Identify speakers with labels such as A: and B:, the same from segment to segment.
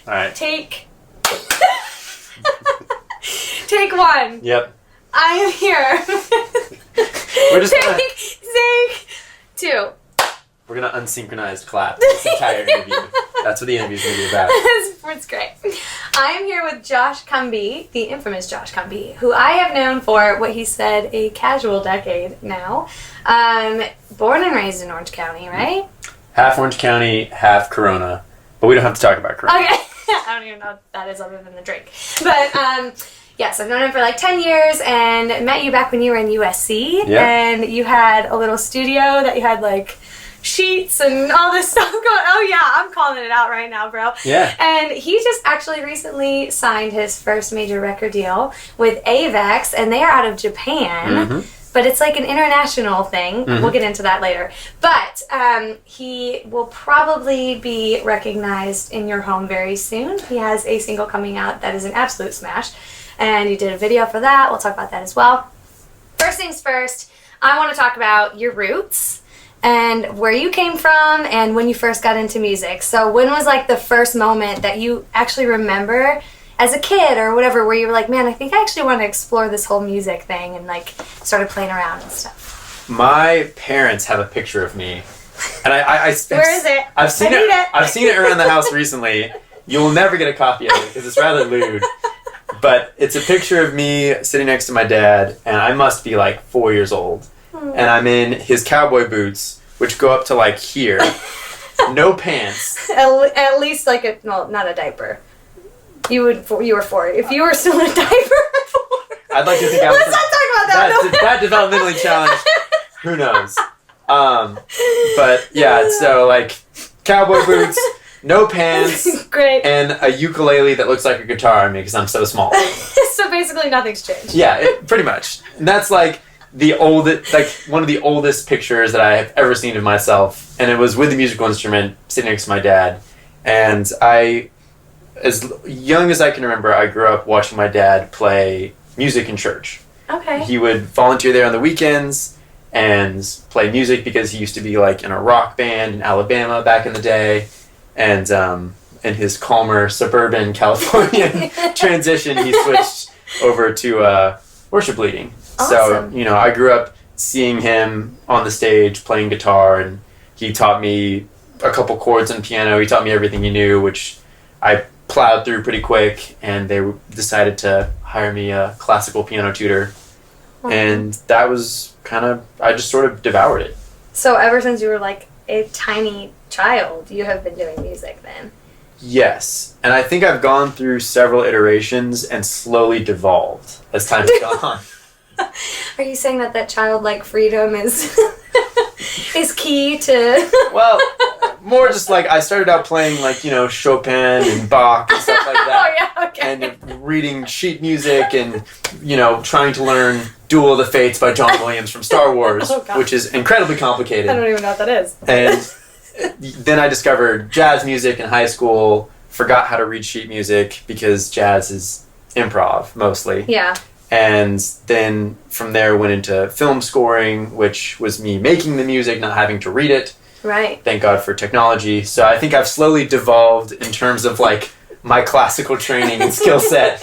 A: All right.
B: Take one.
A: Yep.
B: I am here.
A: We're just
B: Take two.
A: We're gonna unsynchronized clap this entire interview. That's what the interview's gonna be about.
B: It's great. I am here with Josh Cumbee, the infamous Josh Cumbee, who I have known for what he said a casual decade now. Born and raised in Orange County, right?
A: Half Orange County, half Corona, but we don't have to talk about Corona.
B: Okay. I don't even know what that is other than the drink. But yes, I've known him for like 10 years and met you back when you were in USC.
A: Yeah.
B: And you had a little studio that you had like sheets and all this stuff going. Oh yeah, I'm calling it out right now, bro.
A: Yeah.
B: And he just actually recently signed his first major record deal with Avex, and they are out of Japan.
A: Mm-hmm.
B: But it's like an international thing.
A: Mm-hmm.
B: We'll get into that later. But he will probably be recognized in your home very soon. He has a single coming out that is an absolute smash. And you did a video for that. We'll talk about that as well. First things first, I want to talk about your roots and where you came from and when you first got into music. So when was like the first moment that you actually remember as a kid or whatever, where you were like, man, I think I actually want to explore this whole music thing, and like started playing around and stuff?
A: My parents have a picture of me, and
B: Where is it?
A: I've seen
B: I need
A: it.
B: it.
A: I've seen it around the house recently. You'll never get a copy of it because it's rather lewd. But it's a picture of me sitting next to my dad, and I must be like 4 years old, and I'm in his cowboy boots, which go up to like here, no pants.
B: At least like a, no, not a diaper. You were 4. If you were still in a diaper, 4.
A: I'd like to think I was.
B: Let's not talk about that.
A: That developmentally challenged. Who knows? But yeah, so like cowboy boots, no pants,
B: Great.
A: and a ukulele that looks like a guitar on me because I'm so small.
B: So basically, nothing's changed.
A: Yeah, pretty much. And that's like the oldest, like one of the oldest pictures that I have ever seen of myself, and it was with a musical instrument sitting next to my dad, and as young as I can remember, I grew up watching my dad play music in church.
B: Okay.
A: He would volunteer there on the weekends and play music because he used to be like in a rock band in Alabama back in the day. And in his calmer suburban Californian transition, he switched over to worship leading.
B: Awesome.
A: So, I grew up seeing him on the stage playing guitar, and he taught me a couple chords on piano. He taught me everything he knew, which I plowed through pretty quick, and they decided to hire me a classical piano tutor. And that was I just sort of devoured it.
B: So ever since you were like a tiny child, you have been doing music then?
A: Yes. And I think I've gone through several iterations and slowly devolved as time has gone on.
B: Are you saying that childlike freedom is is key to...
A: Well, more just like I started out playing like, Chopin and Bach and stuff like that.
B: Oh, yeah, okay.
A: And reading sheet music and, trying to learn Duel of the Fates by John Williams from Star Wars,
B: Oh, God.
A: which is incredibly complicated.
B: I don't even know what that is.
A: And then I discovered jazz music in high school, forgot how to read sheet music because jazz is improv mostly.
B: Yeah.
A: And then from there went into film scoring, which was me making the music, not having to read it.
B: Right.
A: Thank God for technology. So I think I've slowly devolved in terms of like my classical training and skill set,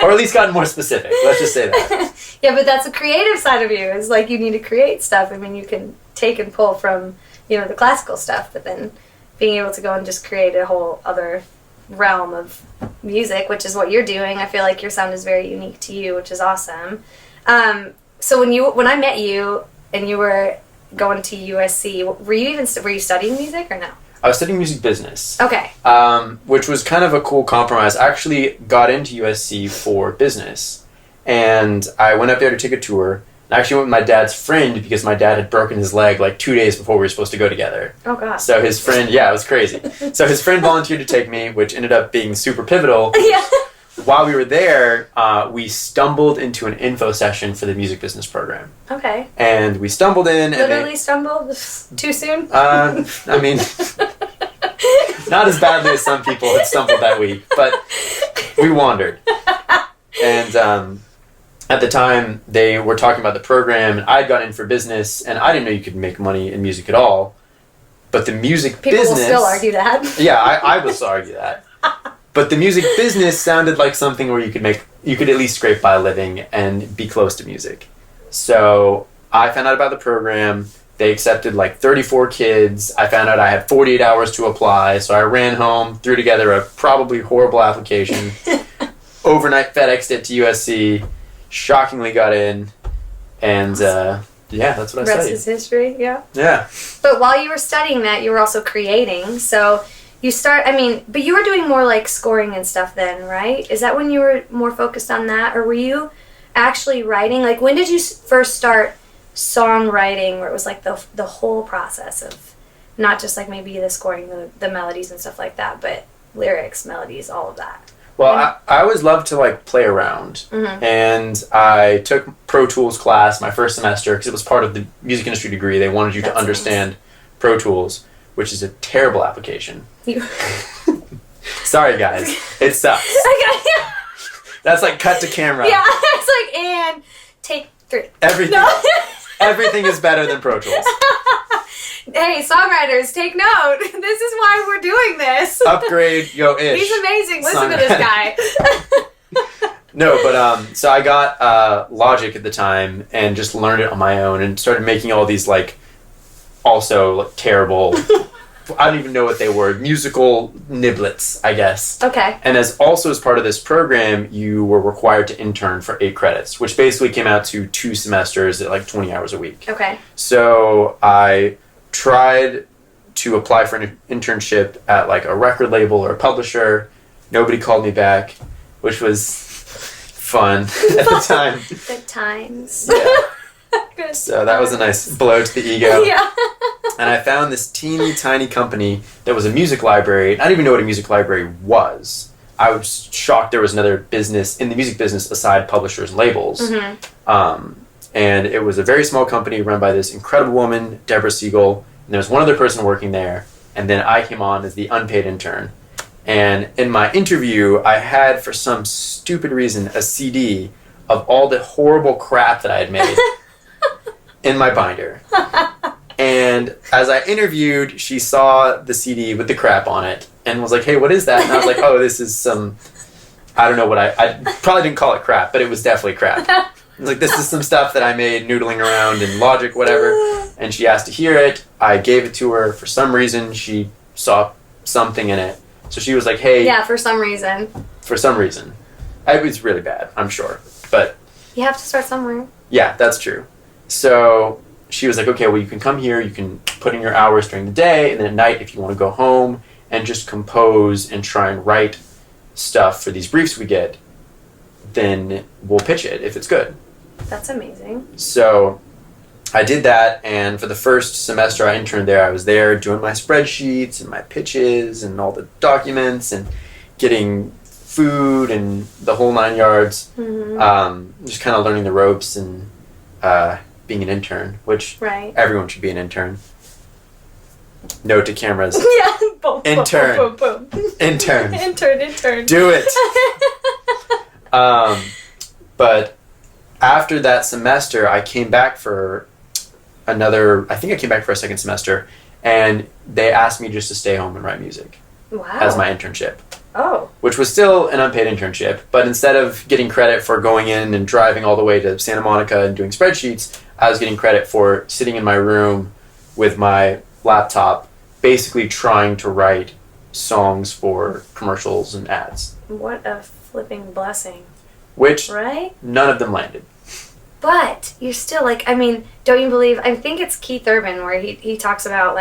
A: or at least gotten more specific. Let's just say that.
B: Yeah, but that's the creative side of you. It's like you need to create stuff. I mean, you can take and pull from, the classical stuff, but then being able to go and just create a whole other realm of music, which is what you're doing. I feel like your sound is very unique to you, which is awesome. So when I met you and you were going to USC, were you studying music or no?
A: I was studying music business.
B: Okay.
A: Which was kind of a cool compromise. I actually got into USC for business, and I went up there to take a tour. I actually went with my dad's friend because my dad had broken his leg like 2 days before we were supposed to go together.
B: Oh, God.
A: So his friend, yeah, it was crazy. So his friend volunteered to take me, which ended up being super pivotal.
B: Yeah.
A: While we were there, we stumbled into an info session for the music business program.
B: Okay.
A: And we stumbled in.
B: Literally stumbled? Too soon?
A: I mean, not as badly as some people had stumbled that week, but we wandered. And at the time, they were talking about the program, and I'd gone in for business, and I didn't know you could make money in music at all. But the music
B: People
A: business...
B: will still argue that.
A: Yeah, I will still argue that. But the music business sounded like something where you could at least scrape by a living and be close to music. So I found out about the program. They accepted like 34 kids. I found out I had 48 hours to apply. So I ran home, threw together a probably horrible application, overnight FedExed it to USC, shockingly got in, and that's what I studied.
B: Rest is history, yeah.
A: Yeah.
B: But while you were studying that, you were also creating. So but you were doing more like scoring and stuff then, right? Is that when you were more focused on that? Or were you actually writing? Like, when did you first start songwriting, where it was like the whole process of not just like maybe the scoring, the melodies and stuff like that, but lyrics, melodies, all of that?
A: Well, I always loved to like play around, and I took Pro Tools class my first semester because it was part of the music industry degree. They wanted you to understand nice. Pro Tools, which is a terrible application. Sorry, guys, it sucks. That's like cut to camera.
B: Yeah, it's like, and take 3.
A: Everything is better than Pro Tools.
B: Hey, songwriters, take note. This is why we're doing this.
A: Upgrade yo-ish.
B: He's amazing. Listen to this guy.
A: No, but so I got Logic at the time and just learned it on my own and started making all these like also like terrible, I don't even know what they were, musical niblets, I guess.
B: Okay.
A: And as part of this program, you were required to intern for 8 credits, which basically came out to 2 semesters at like 20 hours a week.
B: Okay.
A: So I tried to apply for an internship at like a record label or a publisher. Nobody called me back, which was fun at the time.
B: Good times.
A: Yeah.
B: Good
A: so that was a nice blow to the ego.
B: Yeah.
A: And I found this teeny tiny company that was a music library. I didn't even know what a music library was. I was shocked there was another business in the music business aside publishers and labels. Mm-hmm. And it was a very small company run by this incredible woman, Deborah Siegel. And there was one other person working there. And then I came on as the unpaid intern. And in my interview, I had, for some stupid reason, a CD of all the horrible crap that I had made in my binder. And as I interviewed, she saw the CD with the crap on it and was like, hey, what is that? And I was like, oh, this is some, I don't know what I probably didn't call it crap, but it was definitely crap. I was like, this is some stuff that I made noodling around in Logic, whatever. And she asked to hear it. I gave it to her. For some reason, she saw something in it. So she was like, hey.
B: Yeah, for some reason.
A: For some reason. It was really bad, I'm sure. But.
B: You have to start somewhere.
A: Yeah, that's true. So she was like, okay, well, you can come here. You can put in your hours during the day. And then at night, if you want to go home and just compose and try and write stuff for these briefs we get, then we'll pitch it if it's good.
B: That's amazing.
A: So I did that, and for the first semester I interned there, I was there doing my spreadsheets and my pitches and all the documents and getting food and the whole 9 yards. Mm-hmm. Just kind of learning the ropes and being an intern, which everyone should be an intern. Note to cameras.
B: Yeah. Boom,
A: intern.
B: Boom, boom, boom.
A: Intern.
B: Intern.
A: Do it. But after that semester, I came back for a second semester, and they asked me just to stay home and write music.
B: Wow.
A: As my internship.
B: Oh.
A: Which was still an unpaid internship, but instead of getting credit for going in and driving all the way to Santa Monica and doing spreadsheets, I was getting credit for sitting in my room with my laptop, basically trying to write songs for commercials and ads.
B: What a flipping blessing.
A: Which none of them landed.
B: But you're still don't you believe, I think it's Keith Urban where he talks about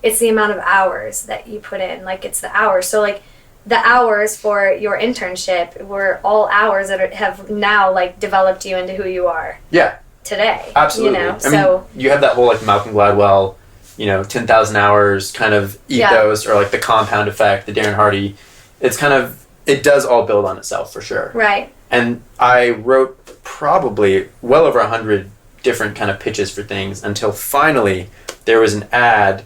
B: it's the amount of hours that you put in, it's the hours. So the hours for your internship were all hours that have now developed you into who you are.
A: Yeah.
B: Today.
A: Absolutely. I mean, you have that whole Malcolm Gladwell, 10,000 hours kind of ethos, or the compound effect, the Darren Hardy. It's kind of, it does all build on itself for sure.
B: Right.
A: And I wrote probably well over 100 different kind of pitches for things until finally there was an ad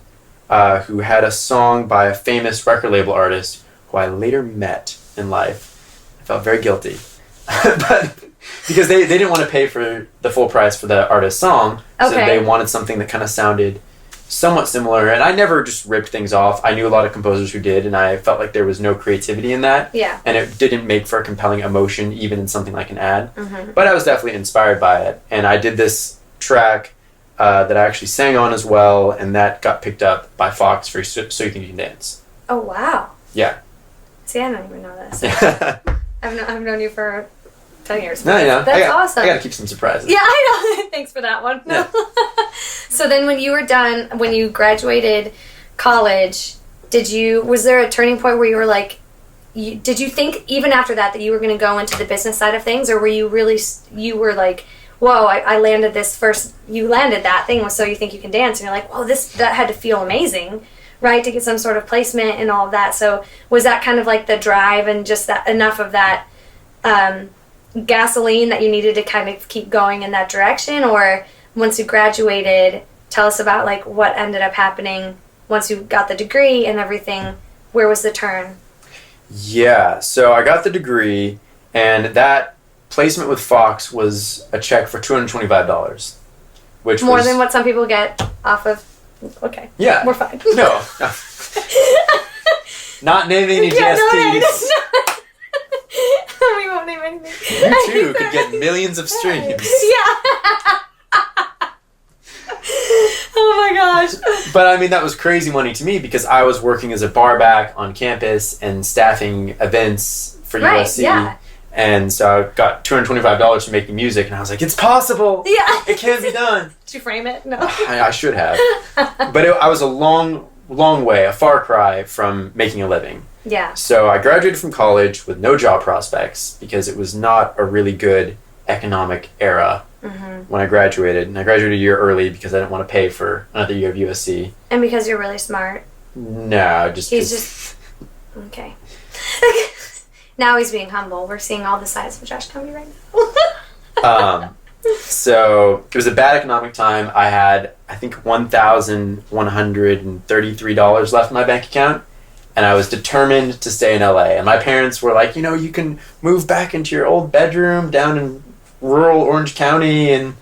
A: who had a song by a famous record label artist who I later met in life. I felt very guilty. But because they didn't want to pay for the full price for the artist's song, so they wanted something that kind of sounded somewhat similar, and I never just ripped things off. I knew a lot of composers who did, and I felt like there was no creativity in that.
B: Yeah.
A: And it didn't make for a compelling emotion, even in something like an ad.
B: Mm-hmm.
A: But I was definitely inspired by it. And I did this track that I actually sang on as well, and that got picked up by Fox for So You Think You Can Dance.
B: Oh, wow.
A: Yeah.
B: See, I don't even know this.
A: Yeah.
B: I've known you for 10 years.
A: No, yeah.
B: That's awesome.
A: I gotta keep some surprises.
B: Yeah, I know. Thanks for that one.
A: Yeah.
B: So then when you were done, when you graduated college, was there a turning point where you were like, did you think even after that you were going to go into the business side of things, or were you really, you were like, whoa, I landed this first, you landed that thing with So You Think You Can Dance, and you're like, whoa, that had to feel amazing, right, to get some sort of placement and all of that. So was that kind of like the drive and just that enough of that gasoline that you needed to kind of keep going in that direction? Or once you graduated, tell us about like what ended up happening once you got the degree and everything. Where was the turn?
A: Yeah, so I got the degree, and that placement with Fox was a check for $225, which
B: more
A: was
B: than what some people get off of. Okay.
A: Yeah.
B: We're fine.
A: No. Not naming any
B: Yeah,
A: JSPs.
B: We won't name anything.
A: You too could get millions of streams.
B: Yeah. Oh my gosh.
A: But I mean, that was crazy money to me because I was working as a bar back on campus and staffing events for USC.
B: Yeah.
A: And so I got $225 for making music, and I was like, it's possible.
B: Yeah.
A: It can be done.
B: Did you frame it? No.
A: I should have. But I was a long way, a far cry from making a living.
B: Yeah.
A: So I graduated from college with no job prospects because it was not a really good economic era when I graduated. And I graduated a year early because I didn't want to pay for another year of USC.
B: And because you're really smart.
A: No,
B: He's just... Okay. Now he's being humble. We're seeing all the sides of Josh Cumbee right now.
A: So it was a bad economic time. I had, I think, $1,133 left in my bank account, and I was determined to stay in LA. And my parents were like, you can move back into your old bedroom down in rural Orange County and,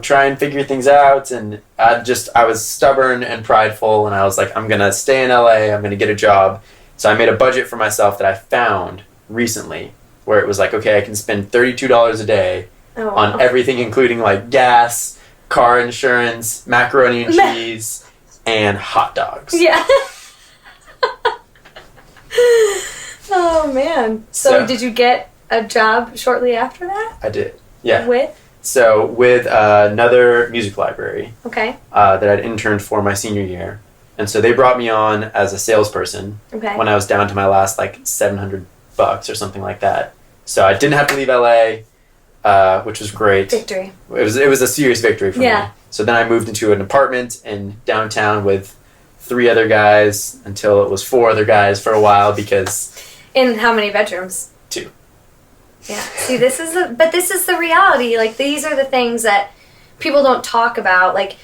A: try and figure things out. And I was stubborn and prideful, and I was like, I'm going to stay in LA. I'm going to get a job. So I made a budget for myself that I found recently where it was like, okay, I can spend $32 a day on everything, including like gas, car insurance, macaroni and cheese, and hot dogs.
B: Yeah. Oh, man. So did you get a job shortly after that?
A: I did. Yeah.
B: With?
A: So with another music library.
B: Okay.
A: That I'd interned for my senior year. And so they brought me on as a salesperson when I was down to my last like $700 or something like that. So I didn't have to leave LA, which was great.
B: Victory.
A: It was a serious victory for me. So then I moved into an apartment in downtown with 3 other guys until it was 4 other guys for a while because...
B: In how many bedrooms?
A: 2.
B: Yeah. See, this is the reality. Like, these are the things that people don't talk about. Like,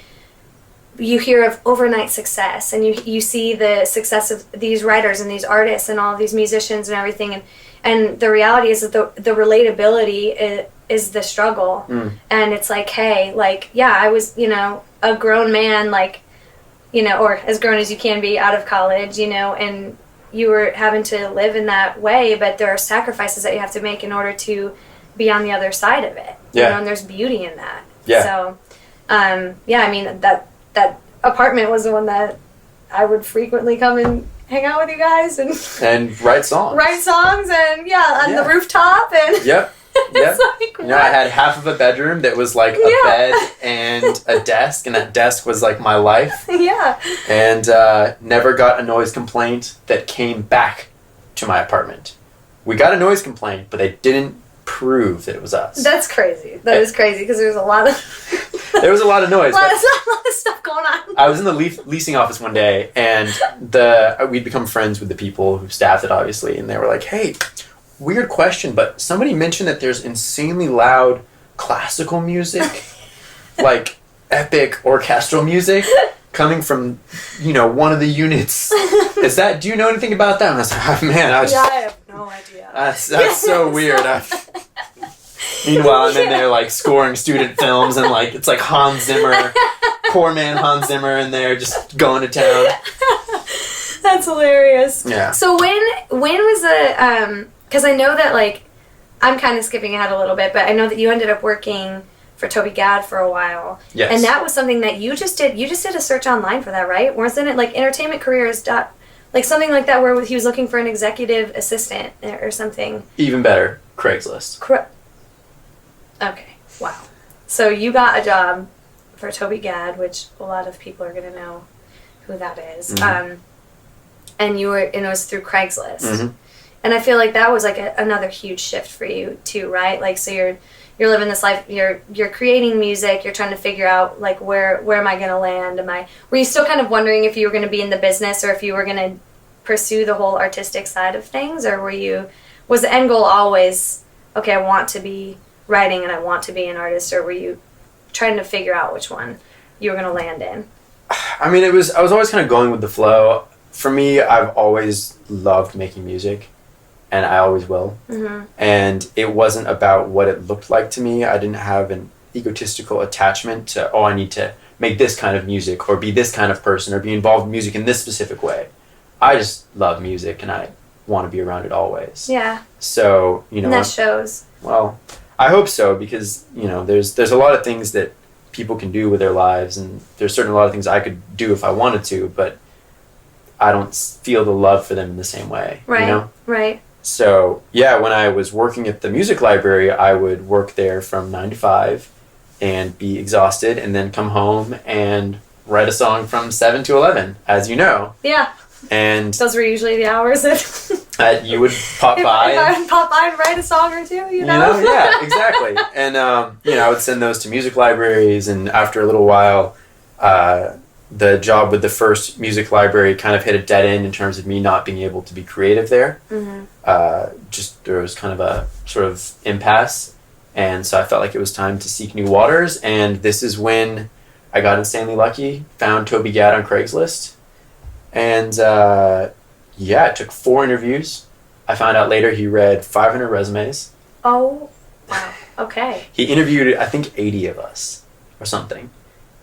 B: you hear of overnight success, and you see the success of these writers and these artists and all of these musicians and everything, and the reality is that the relatability is the struggle. And it's like, hey, like, yeah, I was, a grown man, like, or as grown as you can be out of college, and you were having to live in that way, but there are sacrifices that you have to make in order to be on the other side of it. And there's beauty in that. So, I mean, that apartment was the one that I would frequently come and hang out with you guys and
A: write songs.
B: And the rooftop and
A: Yep.
B: It's like,
A: I had half of a bedroom that was like a bed and a desk, and that desk was like my life. And never got a noise complaint that came back to my apartment. We got a noise complaint, but they didn't prove that it was us.
B: That's crazy. That is crazy because there's a lot of
A: there was a lot of noise.
B: a lot of stuff going on.
A: I was in the leasing office one day, and we'd become friends with the people who staffed it, obviously, and they were like, hey, weird question, but somebody mentioned that there's insanely loud classical music, like epic orchestral music, coming from, one of the units. Do you know anything about that? And I was like, oh, man,
B: I have no idea.
A: That's so weird. Meanwhile, I'm in there like scoring student films, and like it's like Hans Zimmer poor man Hans Zimmer in there just going to town.
B: That's hilarious.
A: Yeah.
B: So when was the because I know that like I'm kind of skipping ahead a little bit, but I know that you ended up working for Toby Gad for a while.
A: Yes.
B: And that was something that you just did. You just did a search online for that, right? Wasn't it like entertainment careers dot like something like that where he was looking for an executive assistant or something?
A: Even better, Craigslist.
B: Okay. Wow. So you got a job for Toby Gad, which a lot of people are going to know who that is.
A: Mm-hmm.
B: And it was through Craigslist.
A: Mm-hmm.
B: And I feel like that was like another huge shift for you too, right? Like, so you're living this life, you're creating music, you're trying to figure out like where am I going to land? Were you still kind of wondering if you were going to be in the business or if you were going to pursue the whole artistic side of things, or was the end goal always, okay, I want to be writing and I want to be an artist, or were you trying to figure out which one you were going to land in?
A: I mean, I was always kind of going with the flow. For me, I've always loved making music, and I always will. Mm-hmm. And it wasn't about what it looked like to me. I didn't have an egotistical attachment to, I need to make this kind of music or be this kind of person or be involved in music in this specific way. I just love music, and I want to be around it always.
B: Yeah.
A: So,
B: and that shows.
A: Well, I hope so, because, there's a lot of things that people can do with their lives, and there's certainly a lot of things I could do if I wanted to, but I don't feel the love for them in the same way.
B: Right, right.
A: So, yeah, when I was working at the music library, I would work there from 9 to 5 and be exhausted, and then come home and write a song from 7 to 11, as you know.
B: Yeah.
A: And
B: those were usually the hours that
A: you would pop by.
B: If I would pop by and write a song or two,
A: Yeah, exactly. And, I would send those to music libraries, and after a little while, the job with the first music library kind of hit a dead end in terms of me not being able to be creative there. Mm-hmm. There was kind of a sort of impasse, and so I felt like it was time to seek new waters, and this is when I got insanely lucky, found Toby Gad on Craigslist, and it took 4 interviews. I found out later he read 500 resumes.
B: Oh, wow. Okay.
A: He interviewed, I think, 80 of us or something.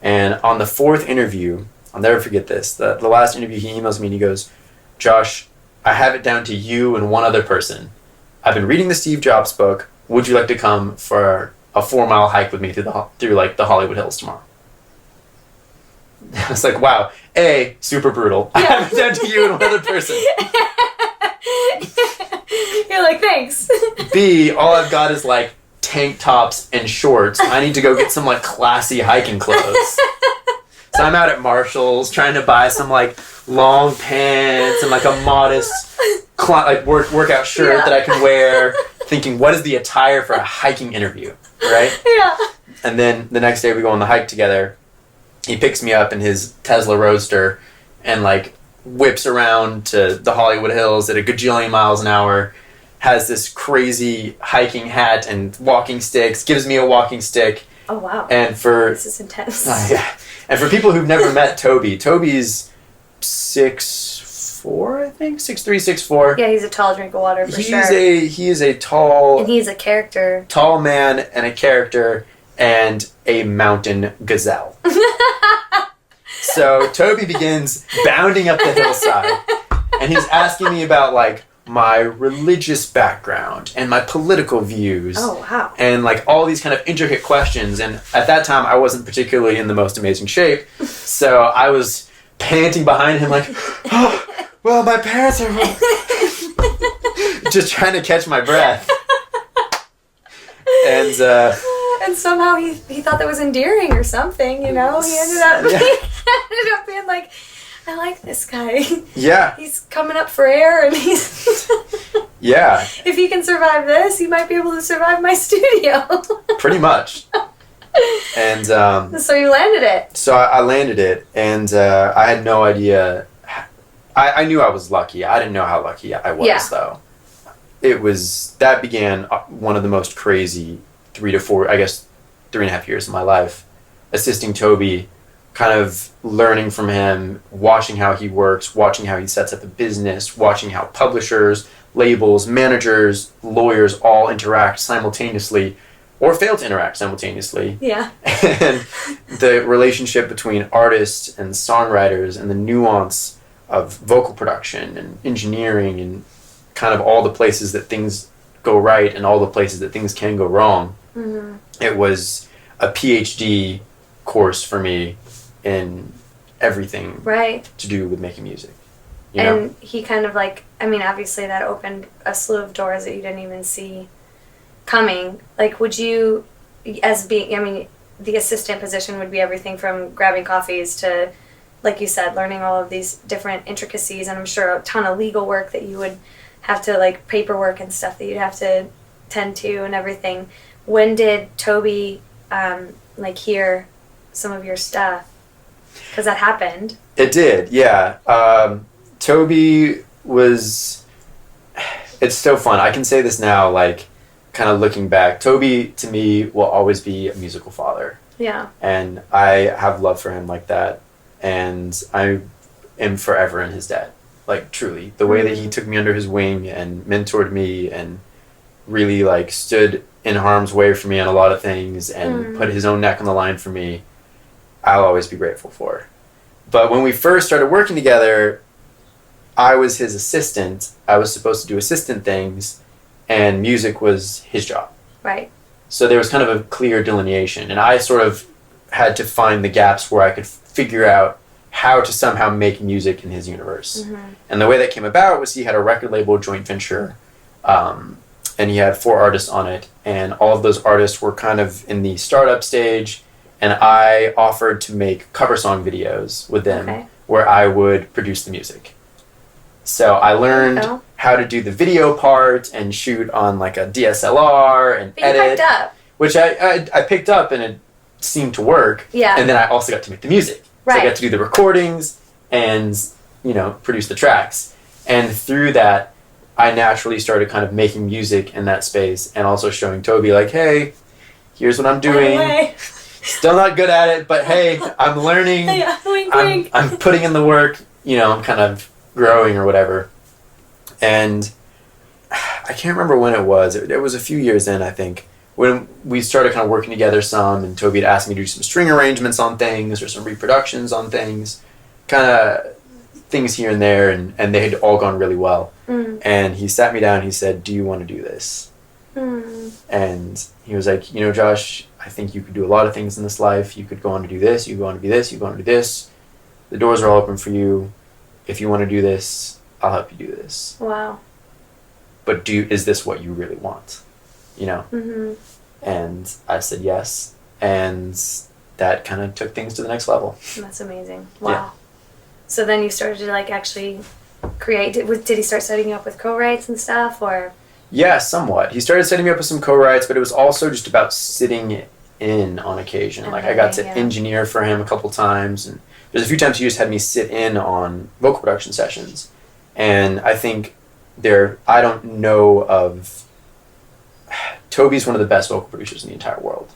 A: And on the 4th interview, I'll never forget this, the last interview, he emails me and he goes, "Josh, I have it down to you and one other person. I've been reading the Steve Jobs book. Would you like to come for a 4-mile hike with me through the Hollywood Hills tomorrow?" I was like, wow, A, super brutal. Yeah. I have it down to you and one other person.
B: You're like, thanks.
A: B, all I've got is like tank tops and shorts. I need to go get some like classy hiking clothes. So I'm out at Marshall's trying to buy some like long pants and like a modest workout shirt that I can wear, thinking, what is the attire for a hiking interview, right?
B: Yeah.
A: And then the next day we go on the hike together. He picks me up in his Tesla Roadster and like whips around to the Hollywood Hills at a gajillion miles an hour, has this crazy hiking hat and walking sticks, gives me a walking stick.
B: Oh, wow.
A: And
B: this is intense.
A: Yeah. And for people who've never met Toby's 6'4", I think? 6'3", 6'4".
B: Yeah, he's a tall drink of water for sure.
A: He is a tall...
B: And he's a character.
A: Tall man and a character and a mountain gazelle. So Toby begins bounding up the hillside, and he's asking me about like my religious background and my political views.
B: Oh, wow.
A: And like all these kind of intricate questions. And at that time, I wasn't particularly in the most amazing shape, so I was panting behind him like, "Oh, well, my parents are..." just trying to catch my breath.
B: And somehow he thought that was endearing or something, He ended up being like, I like this guy.
A: Yeah.
B: He's coming up for air, and he's...
A: Yeah.
B: If he can survive this, he might be able to survive my studio.
A: Pretty much. And
B: so you landed it.
A: So I landed it, and I had no idea. I knew I was lucky. I didn't know how lucky I was, though. That began one of the most crazy 3 to 4, I guess 3.5 years of my life, assisting Toby, kind of learning from him, watching how he works, watching how he sets up a business, watching how publishers, labels, managers, lawyers all interact simultaneously or fail to interact simultaneously.
B: Yeah.
A: And the relationship between artists and songwriters and the nuance of vocal production and engineering and kind of all the places that things go right and all the places that things can go wrong. Mm-hmm. It was a PhD course for me in everything to do with making music. You know?
B: He kind of like, I mean, obviously that opened a slew of doors that you didn't even see coming. Like, would you, as being, I mean, the assistant position would be everything from grabbing coffees to, like you said, learning all of these different intricacies, and I'm sure a ton of legal work that you would have to, like, paperwork and stuff that you'd have to tend to and everything. When did Toby, like, hear some of your stuff? Because that happened.
A: It did, yeah. Toby was... It's so fun. I can say this now, like, kind of looking back. Toby, to me, will always be a musical father.
B: Yeah.
A: And I have love for him like that. And I am forever in his debt. Like, truly. The way that he took me under his wing and mentored me and really, like, stood in harm's way for me on a lot of things and put his own neck on the line for me, I'll always be grateful for. But when we first started working together, I was his assistant. I was supposed to do assistant things, and music was his job.
B: Right.
A: So there was kind of a clear delineation, and I sort of had to find the gaps where I could figure out how to somehow make music in his universe. Mm-hmm. And the way that came about was he had a record label joint venture, and he had 4 artists on it, and all of those artists were kind of in the startup stage, and I offered to make cover song videos with them where I would produce the music. So I learned how to do the video part and shoot on like a DSLR and edit.
B: You picked up.
A: Which I picked up, and it seemed to work.
B: Yeah.
A: And then I also got to make the music.
B: Right.
A: So I got to do the recordings and, you know, produce the tracks. And through that, I naturally started kind of making music in that space and also showing Toby, like, hey, here's what I'm doing. Still not good at it, but hey, I'm learning.
B: Wink, wink.
A: I'm putting in the work. You know, I'm kind of growing or whatever. And I can't remember when it was. It was a few years in, I think, when we started kind of working together some, and Toby had asked me to do some string arrangements on things or some reproductions on things, kind of things here and there, and they had all gone really well. And he sat me down and he said, do you want to do this? And he was like, you know, Josh, I think you could do a lot of things in this life. You could go on to do this, you go on to do this, you go on to do this. The doors are all open for you. If you want to do this, I'll help you do this.
B: Wow.
A: But is this what you really want? You know? Mm-hmm. And I said yes. And that kind of took things to the next level.
B: That's amazing. Wow. Yeah. So then you started to like actually create. Did he start setting you up with co-writes and stuff, or?
A: Yeah, somewhat. He started setting me up with some co-writes, but it was also just about sitting in on occasion. And like I got to engineer for him a couple times, and there's a few times he just had me sit in on vocal production sessions. And I think I don't know of... Toby's one of the best vocal producers in the entire world.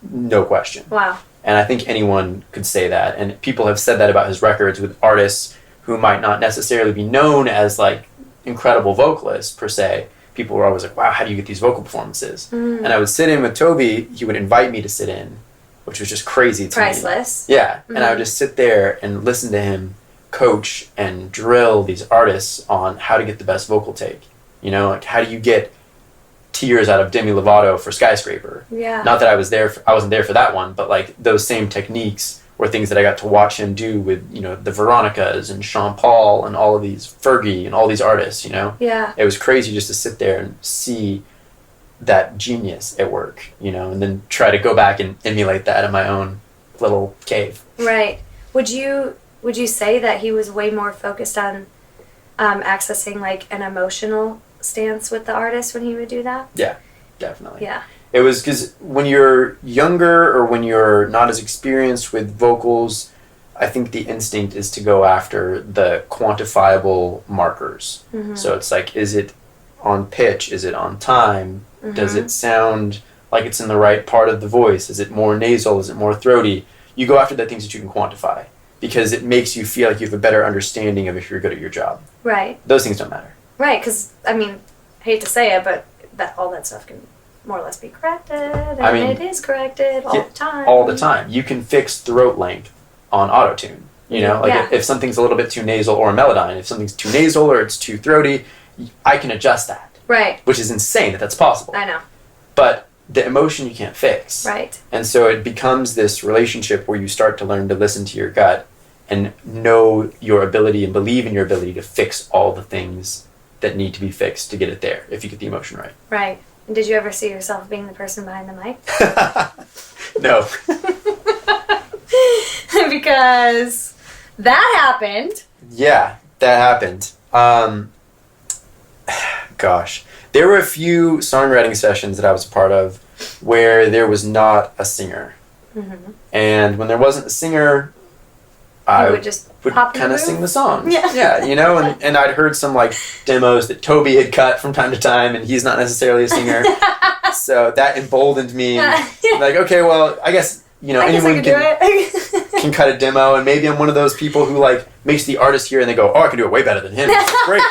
A: No question.
B: Wow.
A: And I think anyone could say that. And people have said that about his records with artists who might not necessarily be known as like incredible vocalists per se. People were always like, wow, how do you get these vocal performances? And I would sit in with Toby. He would invite me to sit in, which was just crazy to me.
B: Priceless.
A: Yeah. And I would just sit there and listen to him coach and drill these artists on how to get the best vocal take. You know, like how do you get tears out of Demi Lovato for Skyscraper?
B: Yeah.
A: Not that I wasn't there for that one, but like those same techniques were things that I got to watch him do with, you know, the Veronicas and Sean Paul and all of these, Fergie and all these artists, you know?
B: Yeah. It
A: was crazy just to sit there and see that genius at work, you know, and then try to go back and emulate that in my own little cave.
B: Right. Would you say that he was way more focused on accessing like an emotional stance with the artist when he would do that?
A: Yeah, definitely.
B: Yeah.
A: It was because when you're younger or when you're not as experienced with vocals, I think the instinct is to go after the quantifiable markers. Mm-hmm. So it's like, is it on pitch? Is it on time? Mm-hmm. Does it sound like it's in the right part of the voice? Is it more nasal? Is it more throaty? You go after the things that you can quantify because it makes you feel like you have a better understanding of if you're good at your job. Right. Those things don't matter.
B: Right, because, I mean, I hate to say it, but all that stuff can more or less be corrected, and
A: I mean,
B: it is corrected all the time.
A: All the time. You can fix throat length on auto-tune. You know, like if something's a little bit too nasal or melodyne, if something's too nasal or it's too throaty, I can adjust that.
B: Right.
A: Which is insane that that's possible.
B: I know.
A: But the emotion you can't fix.
B: Right.
A: And so it becomes this relationship where you start to learn to listen to your gut and know your ability and believe in your ability to fix all the things that need to be fixed to get it there, if you get the emotion right.
B: Right. And did you ever see yourself being the person behind the mic?
A: No.
B: Because that happened.
A: Yeah, that happened. Gosh. There were a few songwriting sessions that I was a part of where there was not a singer. Mm-hmm. And when there wasn't a singer, I would kind of sing the songs. Yeah, you know, and I'd heard some like demos that Toby had cut from time to time, and he's not necessarily a singer. So that emboldened me. Like, okay, well, I guess, you know, anyone can cut a demo, and maybe I'm one of those people who like makes the artist hear and they go, oh, I can do it way better than him. Great,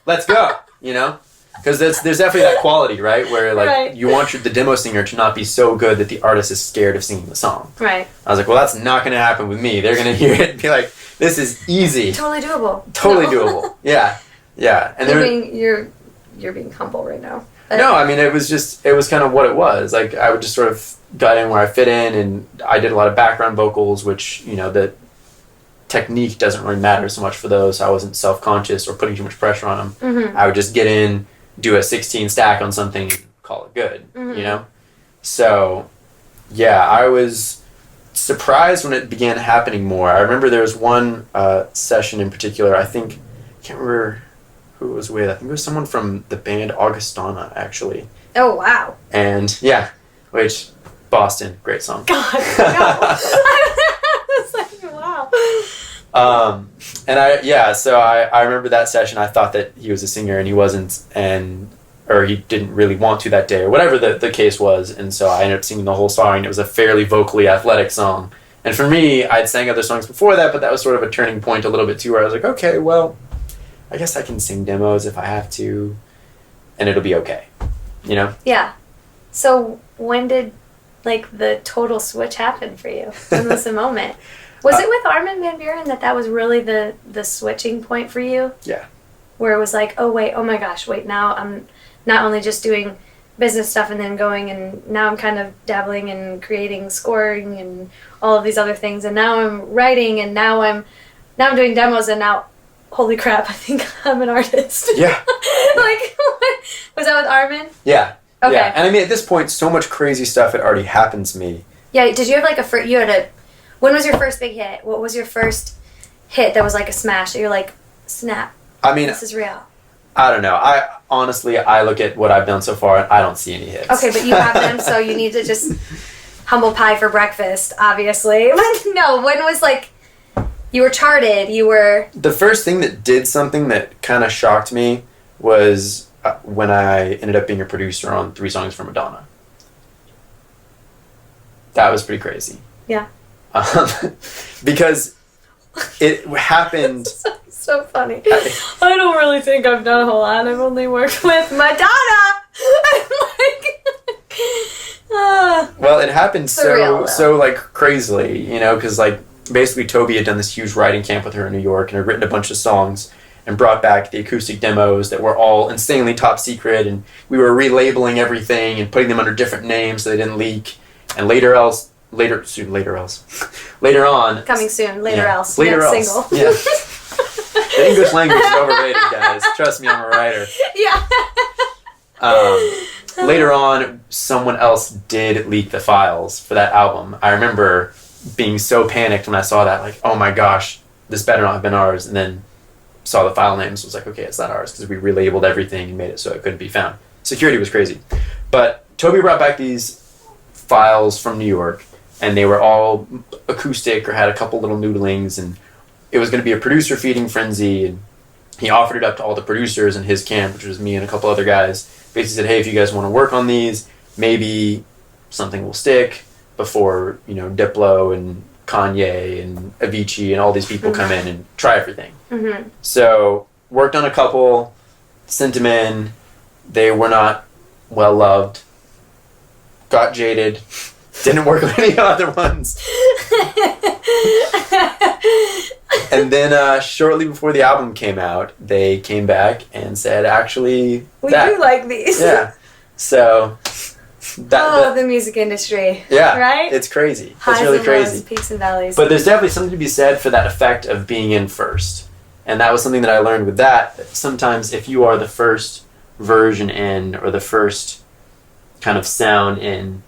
A: let's go, you know? Because there's definitely that quality, right? Where like you want the demo singer to not be so good that the artist is scared of singing the song. Right. I was like, well, that's not going to happen with me. They're going to hear it and be like, this is easy.
B: Totally doable.
A: Totally doable. Yeah. Yeah. And
B: you're being humble right now.
A: No, I mean, it was kind of what it was. Like, I would just sort of got in where I fit in, and I did a lot of background vocals, which, you know, the technique doesn't really matter so much for those. I wasn't self-conscious or putting too much pressure on them. Mm-hmm. I would just get in, do a 16 stack on something, call it good, you know? So, yeah, I was surprised when it began happening more. I remember there was one session in particular, I can't remember who it was with. I think it was someone from the band Augustana, actually. Oh, wow. And, yeah, which, Boston, great song. God, no. I was like, wow. So I remember that session. I thought that he was a singer and he wasn't, or he didn't really want to that day, or whatever the case was. And so I ended up singing the whole song, and it was a fairly vocally athletic song. And for me, I'd sang other songs before that, but that was sort of a turning point a little bit too, where I was like, okay, well, I guess I can sing demos if I have to, and it'll be okay, you know? Yeah. So when did, like, the total switch happen for you? When was the moment? Was it with Armin van Buuren that was really the switching point for you? Yeah. Where it was like, oh my gosh, now I'm not only just doing business stuff and then going, and now I'm kind of dabbling in creating scoring and all of these other things, and now I'm writing, and now I'm doing demos, and now, holy crap, I think I'm an artist. Yeah. Like, was that with Armin? Yeah. Okay. Yeah. And I mean, at this point, so much crazy stuff had already happened to me. Yeah. Did you have like when was your first big hit? What was your first hit that was like a smash that you're like, snap, I mean, this is real? I don't know. I honestly look at what I've done so far, and I don't see any hits. Okay, but you have them, so you need to just humble pie for breakfast, obviously. No, when was like, you were charted, The first thing that did something that kind of shocked me was when I ended up being a producer on 3 songs for Madonna. That was pretty crazy. Yeah. Because it happened... So funny. I don't really think I've done a whole lot. I've only worked with Madonna. I'm like... Well, it happened so like crazily, you know, because like basically Toby had done this huge writing camp with her in New York and had written a bunch of songs and brought back the acoustic demos that were all insanely top secret, and we were relabeling everything and putting them under different names so they didn't leak. And later on, coming soon, later else, single. Yeah. The English language is overrated, guys. Trust me, I'm a writer. Yeah. Later on, someone else did leak the files for that album. I remember being so panicked when I saw that, like, oh my gosh, this better not have been ours. And then saw the file names, was like, okay, it's not ours, because we relabeled everything and made it so it couldn't be found. Security was crazy. But Toby brought back these files from New York, and they were all acoustic or had a couple little noodlings, and it was going to be a producer feeding frenzy, and he offered it up to all the producers in his camp, which was me and a couple other guys. Basically said, hey, if you guys want to work on these, maybe something will stick before, you know, Diplo and Kanye and Avicii and all these people come in and try everything. Mm-hmm. So worked on a couple, sent them in. They were not well loved. got jaded, didn't work with any other ones. And then shortly before the album came out, they came back and said, actually,
B: we do like these.
A: Yeah. So
B: the music industry.
A: Yeah.
B: Right?
A: It's crazy.
B: Highs
A: it's really
B: and
A: crazy.
B: Lows, peaks and valleys.
A: But there's definitely something to be said for that effect of being in first. And that was something that I learned with that. Sometimes if you are the first version in, or the first kind of sound in,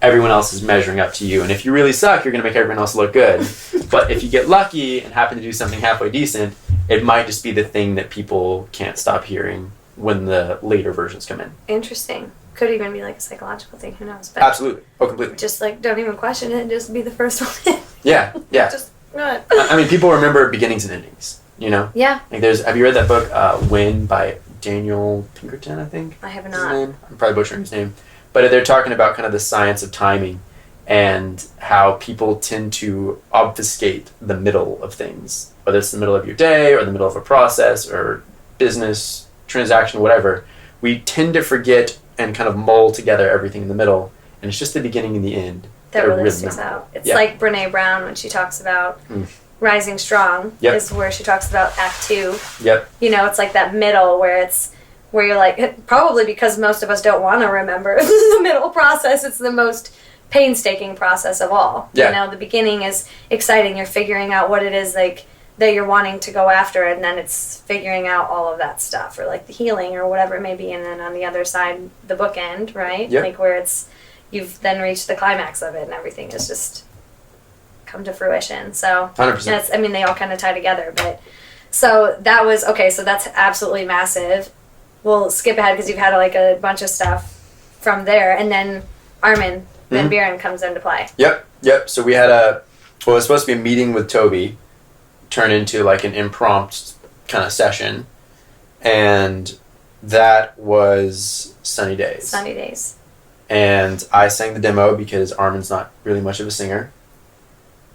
A: everyone else is measuring up to you. And if you really suck, you're going to make everyone else look good. But if you get lucky and happen to do something halfway decent, it might just be the thing that people can't stop hearing when the later versions come in.
B: Interesting. Could even be like a psychological thing. Who knows? But
A: absolutely. Oh, completely.
B: Just like, don't even question it. Just be the first one.
A: Yeah.
B: Just not.
A: I mean, people remember beginnings and endings, you know?
B: Yeah.
A: Like have you read that book, Win, by Daniel Pinkerton, I think?
B: I have
A: His
B: not.
A: name? I'm probably butchering his name. But they're talking about kind of the science of timing and how people tend to obfuscate the middle of things, whether it's the middle of your day or the middle of a process or business, transaction, whatever. We tend to forget and kind of mull together everything in the middle, and it's just the beginning and the end
B: that really sticks out. It's like Brene Brown when she talks about Rising Strong, is where she talks about Act 2.
A: Yep.
B: You know, it's like that middle where you're like, probably because most of us don't want to remember the middle process. It's the most painstaking process of all.
A: Yeah.
B: You know, the beginning is exciting. You're figuring out what it is like that you're wanting to go after, and then it's figuring out all of that stuff, or like the healing or whatever it may be, and then on the other side, the bookend, right?
A: Yep.
B: Like where you've then reached the climax of it, and everything is just come to fruition. So
A: 100%.
B: I mean, they all kind of tie together, but so that was okay. So that's absolutely massive. We'll skip ahead because you've had like a bunch of stuff from there, and then Armin Van Buren comes into play.
A: Yep. So we had it was supposed to be a meeting with Toby, turn into like an impromptu kind of session, and that was Sunny Days.
B: Sunny Days.
A: And I sang the demo because Armin's not really much of a singer.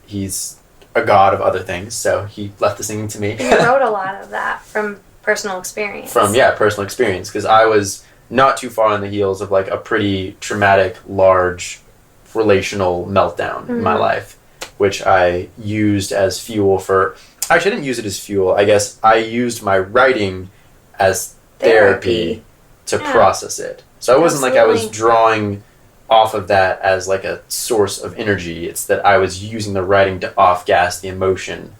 A: He's a god of other things, so he left the singing to me.
B: You wrote a lot of that from personal experience.
A: Personal experience, because I was not too far on the heels of like a pretty traumatic, large relational meltdown in my life, which I used as fuel for... Actually, I didn't use it as fuel. I guess I used my writing as therapy to process it. So it wasn't like I was drawing off of that as like a source of energy. It's that I was using the writing to off-gas the emotion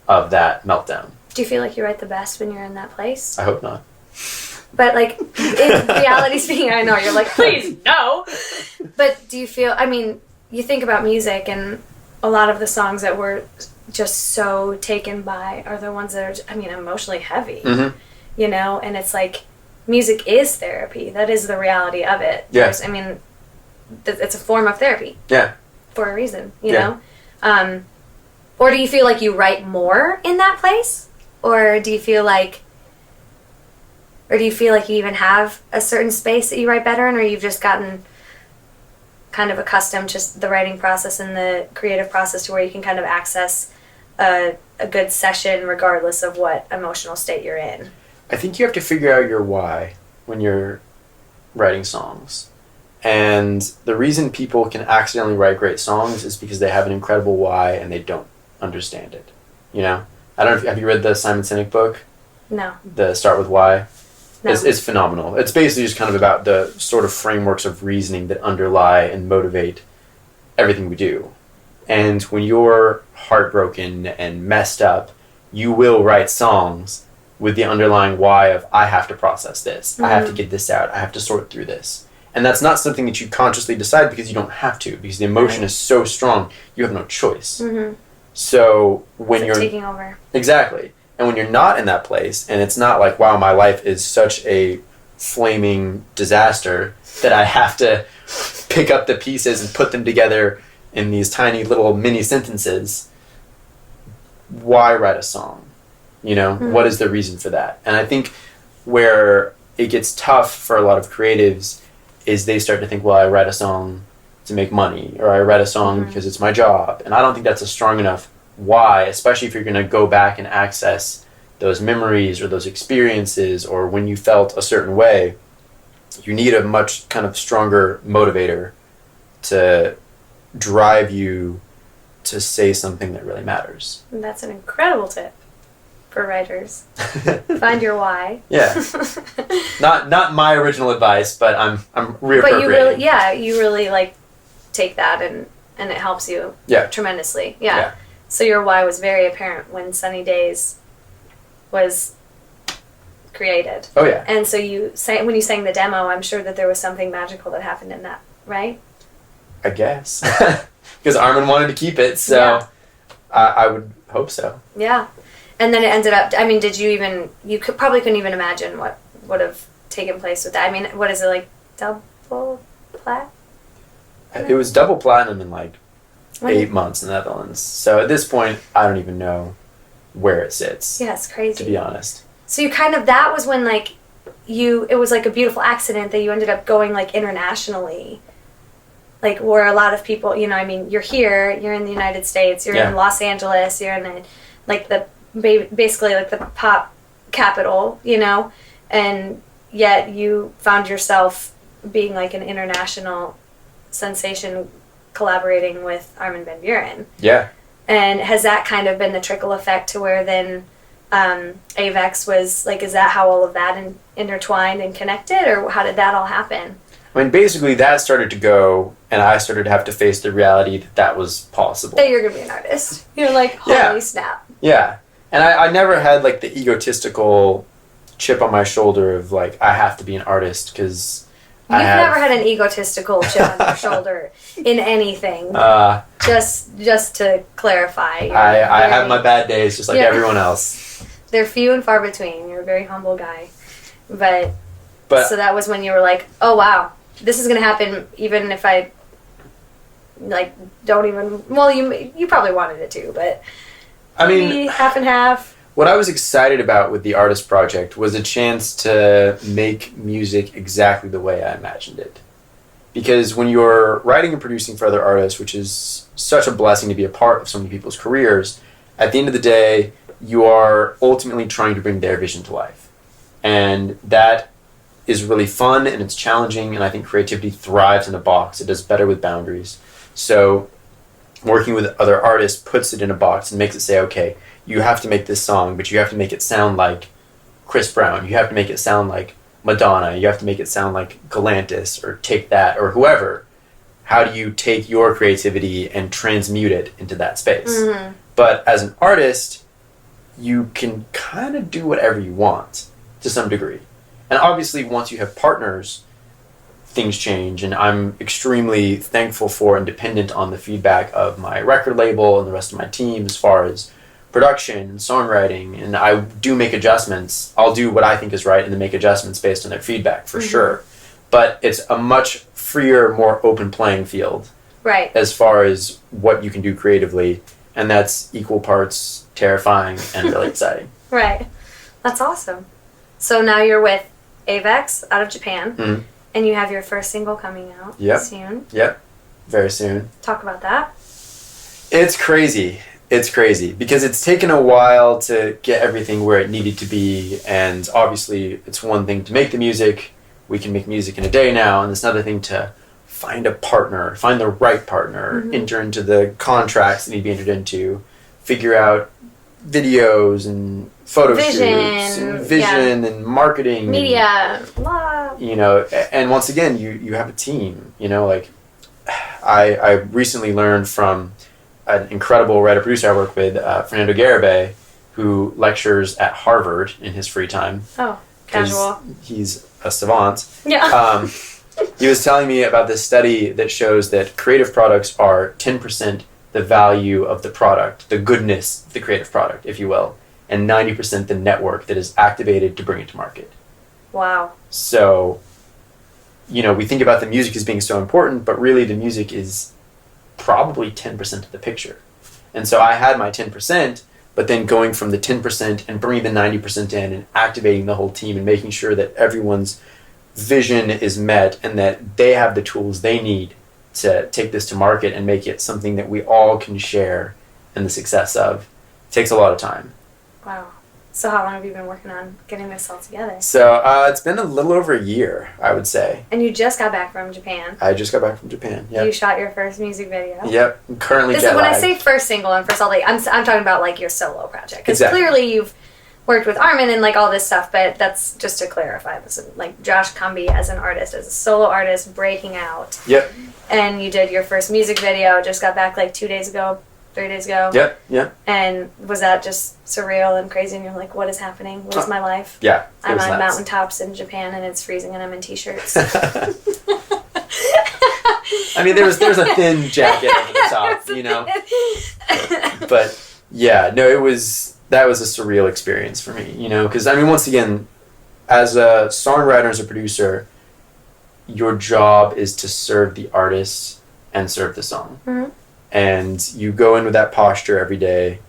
A: of that meltdown.
B: Do you feel like you write the best when you're in that place?
A: I hope not.
B: But like, in reality speaking, I know you're like, please, no. But do you feel, I mean, you think about music, and a lot of the songs that we're just so taken by are the ones that are, I mean, emotionally heavy, you know? And it's like, music is therapy. That is the reality of it.
A: Yeah.
B: I mean, it's a form of therapy.
A: Yeah.
B: For a reason, you know? Or do you feel like you write more in that place? Or do you feel like you even have a certain space that you write better in, or you've just gotten kind of accustomed to the writing process and the creative process to where you can kind of access a good session regardless of what emotional state you're in?
A: I think you have to figure out your why when you're writing songs. And the reason people can accidentally write great songs is because they have an incredible why and they don't understand it. You know? I don't know if, have you read the Simon Sinek book?
B: No.
A: The Start With Why?
B: No.
A: It's phenomenal. It's basically just kind of about the sort of frameworks of reasoning that underlie and motivate everything we do. And when you're heartbroken and messed up, you will write songs with the underlying why of, I have to process this. I have to get this out. I have to sort through this. And that's not something that you consciously decide because you don't have to, because the emotion is so strong, you have no choice. So when you're
B: taking over.
A: Exactly. And when you're not in that place, and it's not like, wow, my life is such a flaming disaster that I have to pick up the pieces and put them together in these tiny little mini sentences, why write a song? You know, what is the reason for that? And I think where it gets tough for a lot of creatives is they start to think, well, I write a song to make money, or I write a song because it's my job. And I don't think that's a strong enough why, especially if you're going to go back and access those memories or those experiences, or when you felt a certain way. You need a much kind of stronger motivator to drive you to say something that really matters.
B: And that's an incredible tip for writers. Find your why.
A: Yeah. Not my original advice, but I'm reappropriating.
B: But you really like take that and it helps you tremendously. Yeah. So your why was very apparent when Sunny Days was created.
A: Oh yeah.
B: And so when you sang the demo, I'm sure that there was something magical that happened in that, right?
A: I guess. Because Armin wanted to keep it, so I would hope so.
B: Yeah. And then it ended up, I mean, probably couldn't even imagine what would have taken place with that. I mean, what is it, like double plat?
A: It was double platinum in like 8 months in the Netherlands. So at this point, I don't even know where it sits.
B: Yeah, it's crazy.
A: To be honest.
B: So that was when like it was like a beautiful accident that you ended up going like internationally. Like where a lot of people, I mean, you're here, you're in the United States, you're in Los Angeles, you're in basically like the pop capital, and yet you found yourself being like an international sensation collaborating with Armin van Buuren.
A: Yeah.
B: And has that kind of been the trickle effect to where then Avex was like, is that how all of that intertwined and connected, or how did that all happen?
A: I mean, basically that started to go, and I started to have to face the reality that was possible.
B: That you're going to be an artist. You're like, holy snap.
A: Yeah. And I never had like the egotistical chip on my shoulder of like, I have to be an artist because
B: You've never had an egotistical chip on your shoulder in anything. Just to clarify.
A: I have my bad days just like everyone else.
B: They're few and far between. You're a very humble guy. But so that was when you were like, oh wow, this is going to happen even if I like don't even, well, you probably wanted it to, but
A: I mean,
B: half and half.
A: What I was excited about with the artist project was a chance to make music exactly the way I imagined it. Because when you're writing and producing for other artists, which is such a blessing to be a part of so many people's careers, at the end of the day, you are ultimately trying to bring their vision to life. And that is really fun and it's challenging, and I think creativity thrives in a box. It does better with boundaries. So working with other artists puts it in a box and makes it say, okay, you have to make this song, but you have to make it sound like Chris Brown. You have to make it sound like Madonna. You have to make it sound like Galantis or Take That or whoever. How do you take your creativity and transmute it into that space? Mm-hmm. But as an artist, you can kind of do whatever you want to some degree. And obviously, once you have partners, things change, and I'm extremely thankful for and dependent on the feedback of my record label and the rest of my team as far as production and songwriting, and I do make adjustments. I'll do what I think is right and then make adjustments based on their feedback, for sure. But it's a much freer, more open playing field.
B: Right.
A: As far as what you can do creatively, and that's equal parts terrifying and really exciting.
B: Right. That's awesome. So now you're with Avex out of Japan, and you have your first single coming out soon.
A: Yep. Very soon.
B: Talk about that.
A: It's crazy. It's crazy because it's taken a while to get everything where it needed to be, and obviously it's one thing to make the music. We can make music in a day now, and it's another thing to find a partner, find the right partner, enter into the contracts that need to be entered into, figure out videos and photo shoots and vision and marketing.
B: Media.
A: And once again, you have a team, like I recently learned from an incredible writer-producer I work with, Fernando Garibay, who lectures at Harvard in his free time.
B: Oh, casual.
A: He's a savant.
B: Yeah.
A: He was telling me about this study that shows that creative products are 10% the value of the product, the goodness of the creative product, if you will, and 90% the network that is activated to bring it to market.
B: Wow.
A: So, we think about the music as being so important, but really the music is probably 10% of the picture. And so I had my 10%, but then going from the 10% and bringing the 90% in and activating the whole team and making sure that everyone's vision is met and that they have the tools they need to take this to market and make it something that we all can share in the success of. It takes a lot of time.
B: Wow. So how long have you been working on getting this all together?
A: So it's been a little over a year, I would say.
B: And you just got back from Japan.
A: I just got back from Japan. Yep.
B: You shot your first music video.
A: Yep. I'm currently jet
B: When I
A: lagged.
B: say first single and first all day, I'm talking about like your solo project. Because
A: Exactly.
B: clearly you've worked with Armin and like all this stuff, but that's just to clarify. This is like Josh Cumbee as an artist, as a solo artist breaking out.
A: Yep.
B: And you did your first music video, just got back like 2 days ago, 3 days ago.
A: Yep.
B: And was that just surreal and crazy? And you're like, what is happening? What is my life?
A: Yeah.
B: I'm on mountaintops in Japan and it's freezing and I'm in t-shirts.
A: I mean, there was a thin jacket over the top, you know. But yeah, no, that was a surreal experience for me, you know, because I mean, once again, as a songwriter, as a producer, your job is to serve the artist and serve the song.
B: Mm-hmm.
A: And you go in with that posture every day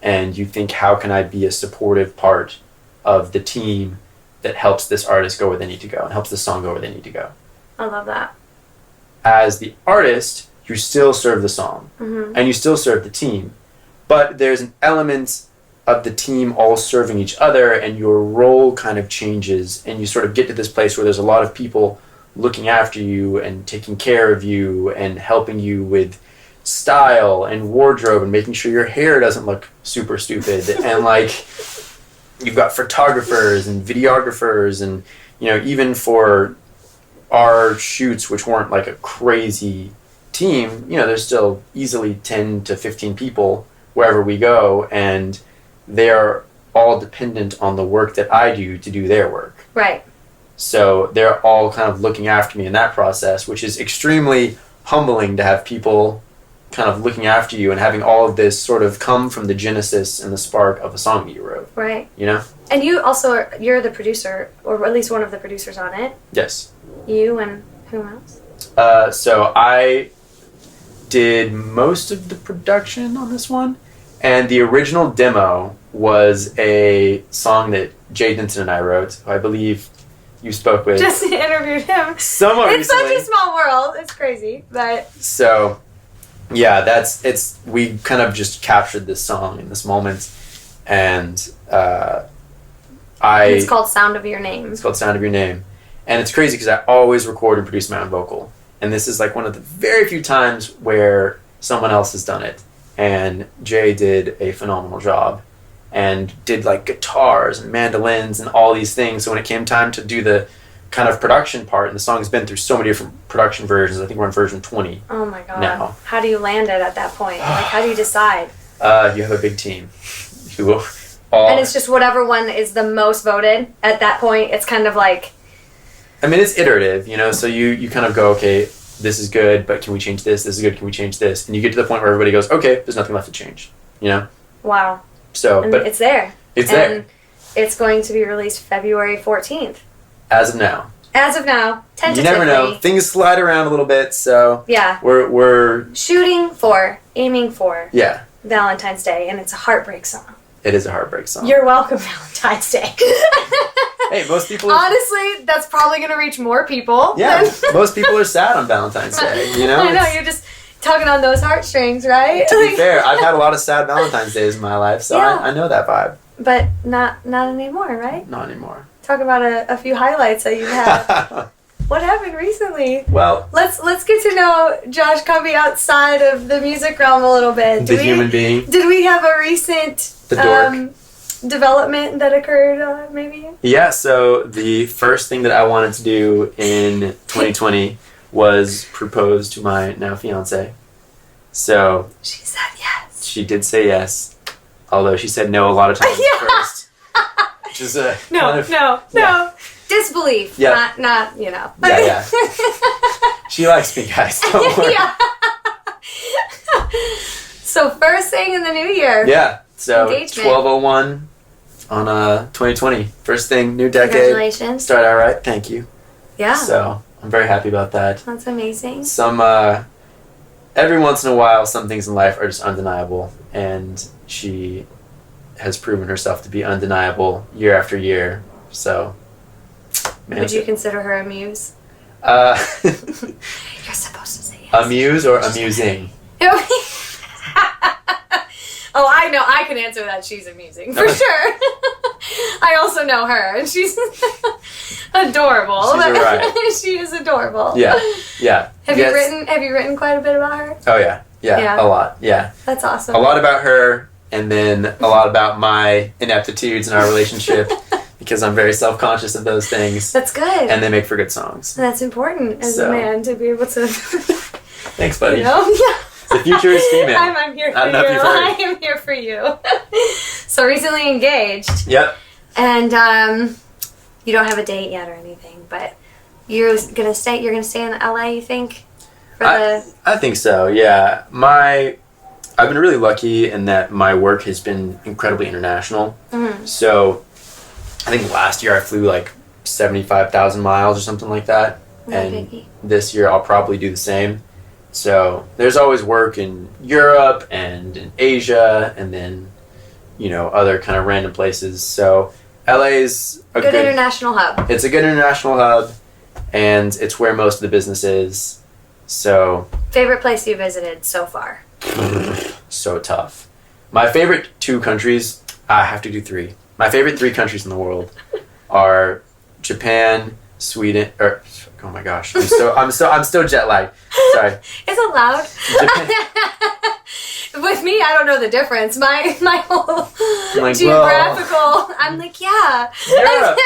A: and you think, how can I be a supportive part of the team that helps this artist go where they need to go and helps the song go where they need to go.
B: I love that.
A: As the artist, you still serve the song and you still serve the team, but there's an element of the team all serving each other and your role kind of changes and you sort of get to this place where there's a lot of people looking after you and taking care of you and helping you with style and wardrobe and making sure your hair doesn't look super stupid and like you've got photographers and videographers and you know even for our shoots which weren't like a crazy team, you know, there's still easily 10 to 15 people wherever we go and they're all dependent on the work that I do to do their work.
B: Right.
A: So they're all kind of looking after me in that process, which is extremely humbling to have people kind of looking after you and having all of this sort of come from the genesis and the spark of a song that you wrote.
B: Right.
A: You know?
B: And you also, you're the producer, or at least one of the producers on it.
A: Yes.
B: You and who else?
A: So I did most of the production on this one, and the original demo was a song that Jay Denton and I wrote, who I believe you spoke with.
B: Just interviewed him.
A: Somewhat
B: It's
A: recently.
B: such a small world. It's crazy, but...
A: So, yeah, we kind of just captured this song in this moment, and
B: it's called Sound of Your Name.
A: It's called Sound of Your Name. And it's crazy because I always record and produce my own vocal. And this is like one of the very few times where someone else has done it. And Jay did a phenomenal job and did like guitars and mandolins and all these things. So when it came time to do the kind of production part, and the song's been through so many different production versions. I think we're on version 20.
B: Oh my god.
A: Now.
B: How do you land it at that point? Like, how do you decide?
A: You have a big team.
B: And it's just whatever one is the most voted at that point. It's kind of like...
A: I mean, it's iterative, you know, so you kind of go, okay, this is good, but can we change this? This is good, can we change this? And you get to the point where everybody goes, okay, there's nothing left to change, you know?
B: Wow.
A: So,
B: and
A: but
B: it's there.
A: It's
B: and
A: there.
B: It's going to be released February 14th.
A: As of now.
B: As of now, tentatively.
A: You never know. Things slide around a little bit, so
B: yeah,
A: we're
B: aiming for
A: yeah,
B: Valentine's Day, and it's a heartbreak song.
A: It is a heartbreak song.
B: You're welcome, Valentine's Day.
A: Hey, most people...
B: Honestly, that's probably going to reach more people.
A: Yeah, most people are sad on Valentine's Day, you know?
B: I know, you're just tugging on those heartstrings, right?
A: To be fair, I've had a lot of sad Valentine's Days in my life, so
B: Yeah.
A: I know that vibe.
B: But not anymore, right?
A: Not anymore.
B: Talk about a few highlights that you've had. What happened recently?
A: Well...
B: Let's get to know Josh Cumbee outside of the music realm a little bit.
A: The human being.
B: Did we have a recent...
A: The dork.
B: Development that occurred, maybe?
A: Yeah, so the first thing that I wanted to do in 2020 was propose to my now fiance. So
B: She said yes.
A: she did say yes, although she said no a lot of times
B: Yeah.
A: first. Which is a
B: No. Disbelief.
A: Yeah.
B: Not, you know.
A: Yeah. She likes me, guys. Don't worry.
B: Yeah. So first thing in the new year.
A: Yeah. So
B: Engagement.
A: 12/01 on 2020. First thing, new decade.
B: Congratulations.
A: Started all right. Thank you.
B: Yeah.
A: So I'm very happy about that.
B: That's amazing.
A: Some every once in a while, some things in life are just undeniable, and she has proven herself to be undeniable year after year. So, man,
B: Would you consider her a muse?
A: You're
B: supposed to say yes.
A: Amuse or amusing?
B: Oh, I know. I can answer that. She's amusing for sure. I also know her, and she's adorable.
A: She's alright.
B: She is adorable.
A: Yeah.
B: Have you written quite a bit about her?
A: Oh yeah, a lot. Yeah,
B: that's awesome.
A: A lot about her, and then a lot about my ineptitudes in our relationship. Because I'm very self-conscious of those things.
B: That's good.
A: And they make for good songs.
B: That's important as a man to be able to...
A: Thanks, buddy.
B: You know? Yeah.
A: The future is female.
B: I'm here for you. I am here for you. So recently engaged.
A: Yep.
B: And you don't have a date yet or anything, but you're gonna stay in LA, you think?
A: I think so, yeah. I've been really lucky in that my work has been incredibly international. Mm-hmm. So I think last year I flew like 75,000 miles or something like that. And this year I'll probably do the same. So there's always work in Europe and in Asia and then, other kind of random places. So LA's a good
B: international hub.
A: It's a good international hub, and it's where most of the business is. So
B: favorite place you visited so far?
A: So tough. My favorite 2 countries, I have to do 3. My favorite 3 countries in the world are Japan, Sweden, oh my gosh, I'm still jet lagged. Sorry.
B: Is it loud? With me, I don't know the difference. My whole geographical, I'm like, yeah.
A: Europe.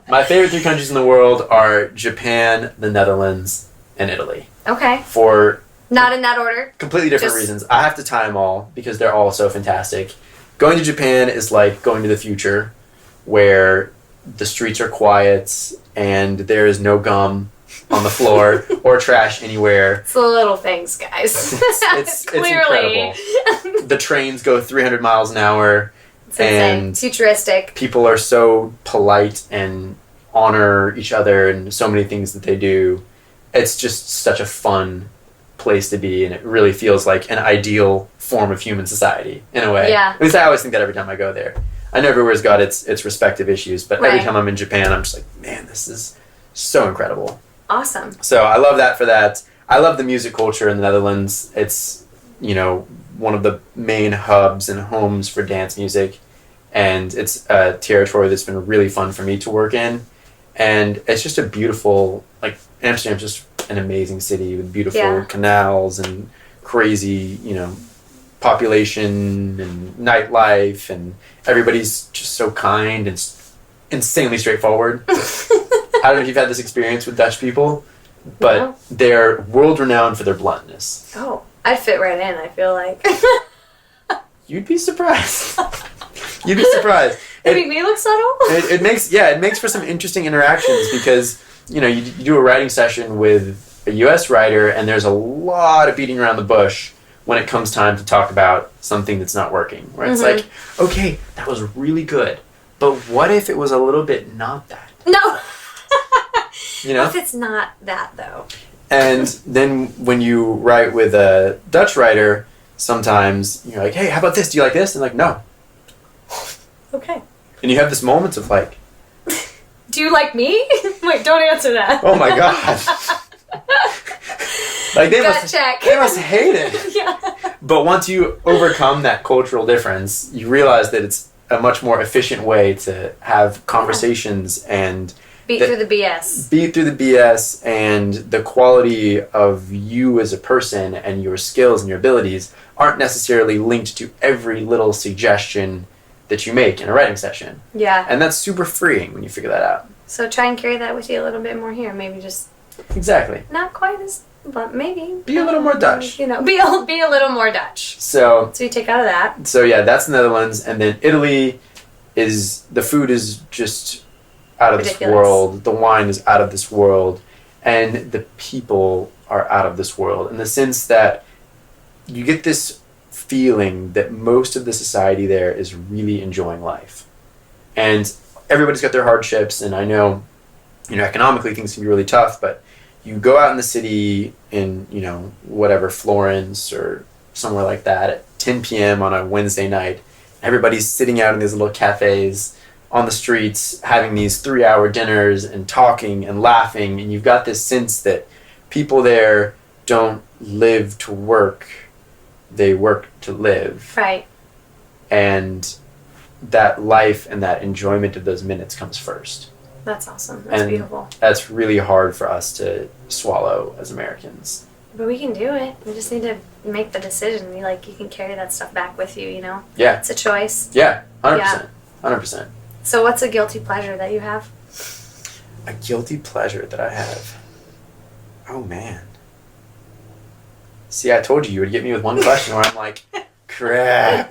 A: My favorite 3 countries in the world are Japan, the Netherlands, and Italy.
B: Okay.
A: For
B: not in that order.
A: Completely different reasons. I have to tie them all because they're all so fantastic. Going to Japan is like going to the future, where the streets are quiet and there is no gum on the floor or trash anywhere.
B: It's the little things, guys.
A: It's incredible. The trains go 300 miles an hour.
B: It's insane. Futuristic.
A: People are so polite and honor each other and so many things that they do. It's just such a fun place to be, and it really feels like an ideal form of human society in a way.
B: Yeah.
A: At least I always think that every time I go there. I know everywhere's got its respective issues, but every time I'm in Japan, I'm just like, man, this is so incredible.
B: Awesome.
A: So I love that for that. I love the music culture in the Netherlands. It's, one of the main hubs and homes for dance music, and it's a territory that's been really fun for me to work in. And it's just a beautiful, Amsterdam's just an amazing city with beautiful canals and crazy, population and nightlife, and everybody's just so kind and insanely straightforward. I don't know if you've had this experience with Dutch people, but they're world-renowned for their bluntness.
B: Oh, I'd fit right in, I feel like.
A: You'd be surprised. You'd be surprised.
B: It make me look subtle?
A: It makes for some interesting interactions because, you do a writing session with a US writer and there's a lot of beating around the bush when it comes time to talk about something that's not working. Where it's like, okay, that was really good, but what if it was a little bit not that?
B: No!
A: What
B: if it's not that, though?
A: And then when you write with a Dutch writer, sometimes you're like, hey, how about this? Do you like this? And like, no.
B: Okay.
A: And you have this moment of like...
B: Do you like me? Wait, don't answer that.
A: Oh my God. They must hate it.
B: Yeah.
A: But once you overcome that cultural difference, you realize that it's a much more efficient way to have conversations and...
B: Beat through the BS,
A: and the quality of you as a person and your skills and your abilities aren't necessarily linked to every little suggestion that you make in a writing session.
B: Yeah.
A: And that's super freeing when you figure that out.
B: So try and carry that with you a little bit more here. Maybe just...
A: Exactly.
B: Not quite as... But maybe...
A: Be a little more Dutch.
B: Be a little more Dutch.
A: So
B: you take out of that.
A: So yeah, that's the Netherlands. And then Italy is... The food is just... out of this world. The wine is out of this world. And the people are out of this world. In the sense that you get this feeling that most of the society there is really enjoying life. And everybody's got their hardships, and I know, economically things can be really tough, but you go out in the city in, whatever, Florence or somewhere like that at 10 p.m. on a Wednesday night. Everybody's sitting out in these little cafes on the streets having these 3-hour dinners and talking and laughing, and you've got this sense that people there don't live to work. they work to live.
B: Right.
A: And that life and that enjoyment of those minutes comes first.
B: That's awesome. That's beautiful.
A: That's really hard for us to swallow as Americans.
B: But we can do it. We just need to make the decision. You can carry that stuff back with you,
A: Yeah.
B: It's a choice.
A: Yeah, 100%. 100%.
B: So what's a guilty pleasure that you have?
A: A guilty pleasure that I have. Oh, man. See, I told you would get me with one question where I'm like, crap.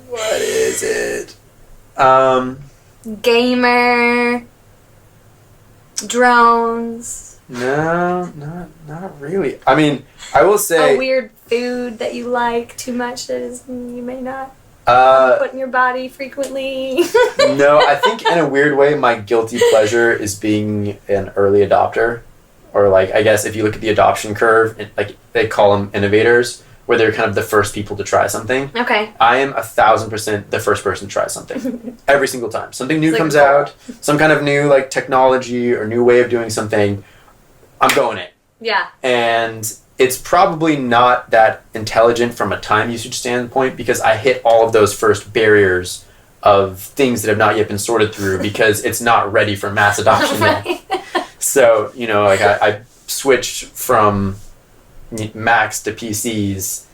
A: What is it?
B: Gamer. Drones.
A: No, not really. I mean, I will say...
B: A weird food that you like too much that is you may not put in your body frequently.
A: No, I think in a weird way, my guilty pleasure is being an early adopter. Or I guess if you look at the adoption curve, they call them innovators, where they're kind of the first people to try something.
B: Okay.
A: I am 1,000% the first person to try something. Every single time. Something new comes out, some kind of new technology or new way of doing something, I'm going it.
B: Yeah.
A: And it's probably not that intelligent from a time usage standpoint because I hit all of those first barriers of things that have not yet been sorted through because it's not ready for mass adoption yet. So, I switched from Macs to PCs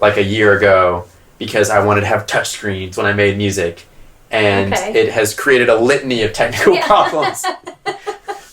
A: a year ago because I wanted to have touchscreens when I made music. And it has created a litany of technical problems.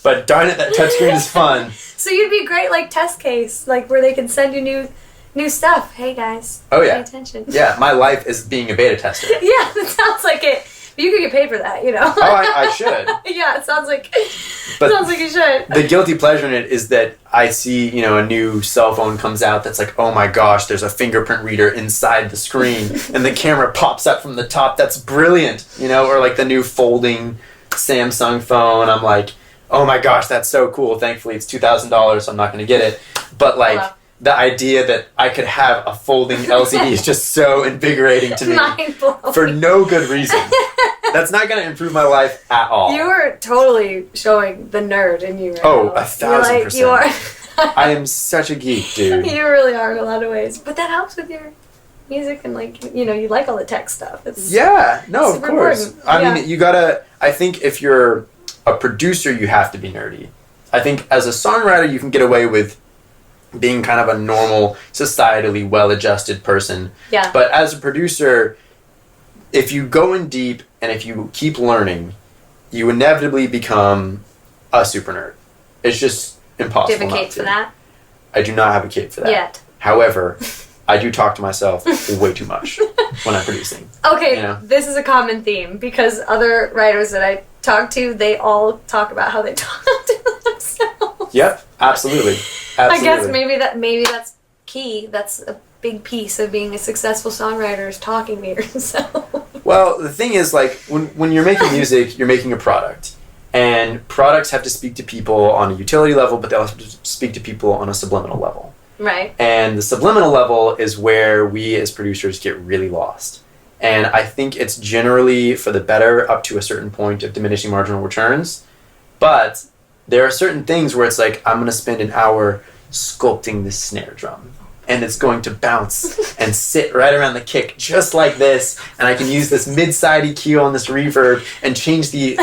A: But darn it, that touchscreen is fun.
B: So you'd be great test case, where they can send you new stuff. Hey guys, pay attention.
A: Yeah, my life is being a beta tester.
B: Yeah, it sounds like it. You could get paid for that,
A: Oh, I should.
B: Yeah, it sounds like you should.
A: The guilty pleasure in it is that I see, a new cell phone comes out that's oh my gosh, there's a fingerprint reader inside the screen and the camera pops up from the top. That's brilliant, or the new folding Samsung phone. I'm like, oh my gosh, that's so cool. Thankfully, it's $2,000, so I'm not going to get it. But the idea that I could have a folding LCD is just so invigorating to me.
B: Mind-blowing.
A: For no good reason. That's not going to improve my life at all.
B: You are totally showing the nerd in you right
A: now. 1,000%.
B: You are.
A: I am such a geek, dude.
B: You really are in a lot of ways. But that helps with your music and you like all the tech stuff. It's
A: of course.
B: Important.
A: I mean, you gotta, I think if you're a producer, you have to be nerdy. I think as a songwriter, you can get away with being kind of a normal, societally well-adjusted person.
B: Yeah.
A: But as a producer, if you go in deep and if you keep learning, you inevitably become a super nerd. It's just impossible.
B: Do you have a cape for that?
A: I do not have a cape for that.
B: Yet.
A: However, I do talk to myself way too much when I'm producing.
B: Okay, This is a common theme because other writers that I talk to, they all talk about how they talk to themselves.
A: Yep, absolutely.
B: I guess maybe that's key. That's a big piece of being a successful songwriter is talking to yourself.
A: Well, the thing is, when you're making music, you're making a product. And products have to speak to people on a utility level, but they also have to speak to people on a subliminal level.
B: Right.
A: And the subliminal level is where we as producers get really lost. And I think it's generally for the better up to a certain point of diminishing marginal returns. But there are certain things where it's I'm going to spend an hour sculpting this snare drum. And it's going to bounce and sit right around the kick just like this. And I can use this mid-side EQ on this reverb and change the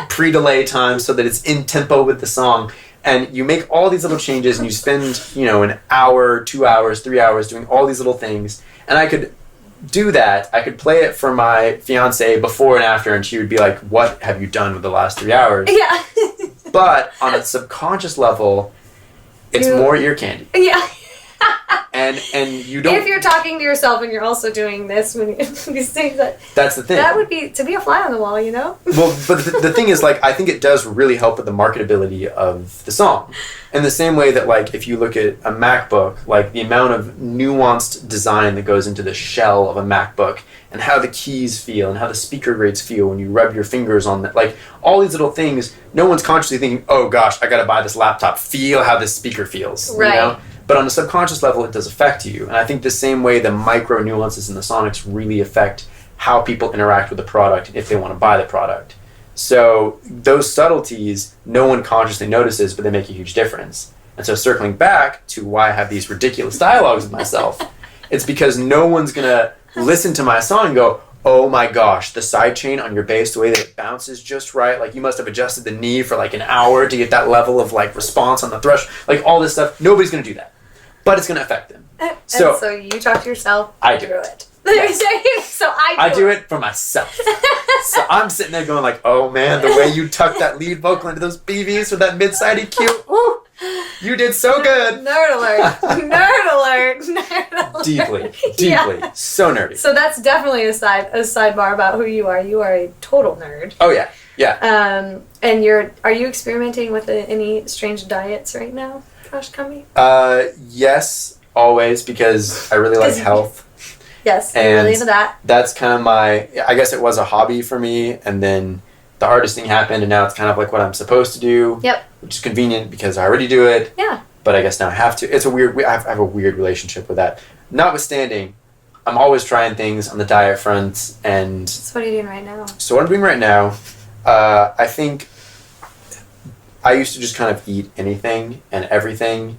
A: pre-delay time so that it's in tempo with the song. And you make all these little changes and you spend, an hour, 2 hours, 3 hours doing all these little things. And I could do that. I could play it for my fiance before and after, and she would be like, what have you done with the last 3 hours?
B: Yeah.
A: But on a subconscious level, it's more ear candy.
B: Yeah.
A: And you don't...
B: If you're talking to yourself and you're also doing this, when you, these things
A: that's the thing.
B: That would be to be a fly on the wall,
A: Well, but the thing is, I think it does really help with the marketability of the song. In the same way that, if you look at a MacBook, the amount of nuanced design that goes into the shell of a MacBook and how the keys feel and how the speaker grades feel when you rub your fingers on that, all these little things, no one's consciously thinking, oh gosh, I gotta buy this laptop. Feel how this speaker feels.
B: Right.
A: But on a subconscious level, it does affect you. And I think the same way the micro nuances in the sonics really affect how people interact with the product if they want to buy the product. So those subtleties, no one consciously notices, but they make a huge difference. And so circling back to why I have these ridiculous dialogues with myself, it's because no one's going to listen to my song and go, oh my gosh, the side chain on your bass, the way that it bounces just right, like you must have adjusted the knee for like an hour to get that level of like response on the thrush, like all this stuff. Nobody's going to do that, but it's going to affect them.
B: So you talk to yourself through it.
A: Yes.
B: So
A: I do it for myself. So I'm sitting there going like, oh man, the way you tucked that lead vocal into those BVs with that mid-side EQ, woo, you did so good.
B: Nerd alert. Nerd alert. Nerd alert.
A: Deeply.
B: Yeah.
A: So nerdy.
B: So that's definitely a sidebar about who you are. You are a total nerd.
A: Oh yeah.
B: And are you experimenting with any strange diets right now, Josh Cumbee?
A: Yes, always, because I really like health.
B: Yes,
A: and
B: you're really into that.
A: That's kind of I guess it was a hobby for me, and then the artist thing happened, and now it's kind of like what I'm supposed to do.
B: Yep.
A: Which is convenient because I already do it.
B: Yeah. But
A: I guess now I have to. It's a weird, I have a weird relationship with that. Notwithstanding, I'm always trying things on the diet front, and...
B: So what are you doing right now?
A: So what I'm doing right now, I think I used to just kind of eat anything and everything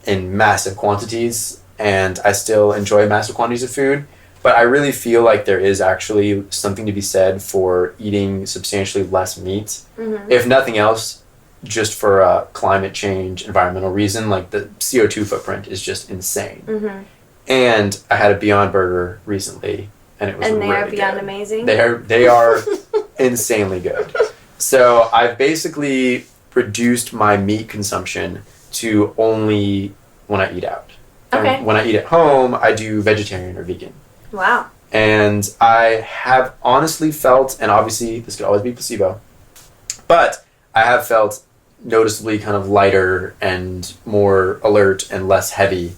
A: in massive quantities, and I still enjoy massive quantities of food, but I really feel like there is actually something to be said for eating substantially less meat. Mm-hmm. If nothing else, just for a climate change, environmental reason, like the CO2 footprint is just insane. Mm-hmm. And I had a Beyond Burger recently, and it was really good. And they are beyond
B: amazing?
A: They are insanely good. So I've basically reduced my meat consumption to only when I eat out.
B: Okay.
A: And when I eat at home, I do vegetarian or vegan.
B: Wow.
A: And I have honestly felt, and obviously this could always be placebo, but I have felt noticeably kind of lighter and more alert and less heavy,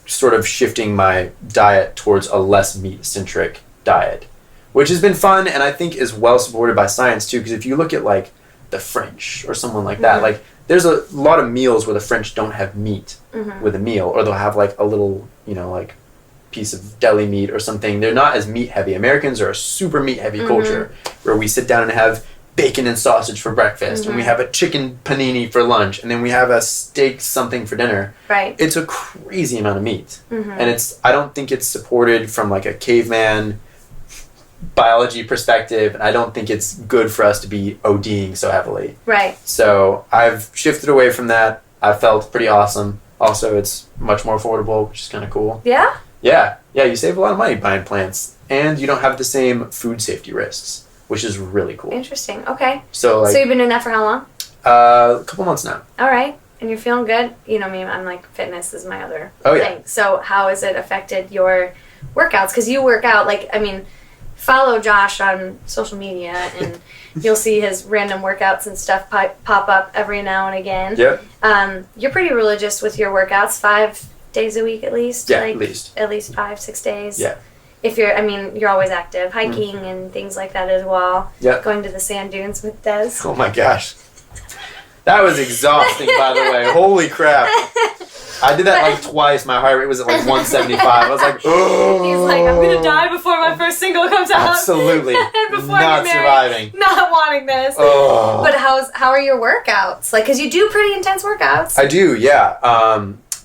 A: sort of shifting my diet towards a less meat-centric diet, which has been fun and I think is well supported by science too, because if you look at like the French or someone like that, like there's a lot of meals where the French don't have meat with a meal, or they'll have like a little, like piece of deli meat or something. They're not as meat heavy. Americans are a super meat heavy culture where we sit down and have bacon and sausage for breakfast, and we have a chicken panini for lunch, and then we have a steak something for dinner.
B: Right.
A: It's a crazy amount of meat. And I don't think it's supported from like a caveman biology perspective, and I don't think it's good for us to be ODing so heavily.
B: Right.
A: So I've shifted away from that. I felt pretty awesome. Also, it's much more affordable, which is kind of cool.
B: Yeah?
A: Yeah, you save a lot of money buying plants, and you don't have the same food safety risks, which is really cool.
B: Interesting. Okay.
A: So
B: you've been doing that for how long?
A: A couple months now.
B: All right. And you're feeling good? You know me, I'm like, fitness is my other
A: thing.
B: So how has it affected your workouts? Because you work out, follow Josh on social media, and you'll see his random workouts and stuff pop up every now and again.
A: Yep.
B: You're pretty religious with your workouts, 5 days a week at least?
A: Yeah, at least.
B: At least 5-6 days?
A: Yeah.
B: If you're always active, hiking and things like that as well.
A: Yep.
B: Going to the sand dunes with Des.
A: Oh my gosh. That was exhausting, by the way. Holy crap. I did that like twice. My heart rate was at like 175. I was like, oh.
B: He's like, I'm going to die before my first single comes out.
A: Absolutely.
B: And before
A: not
B: you're married,
A: surviving.
B: Not wanting this.
A: Oh.
B: But how are your workouts? Because you do pretty intense workouts.
A: I do, yeah.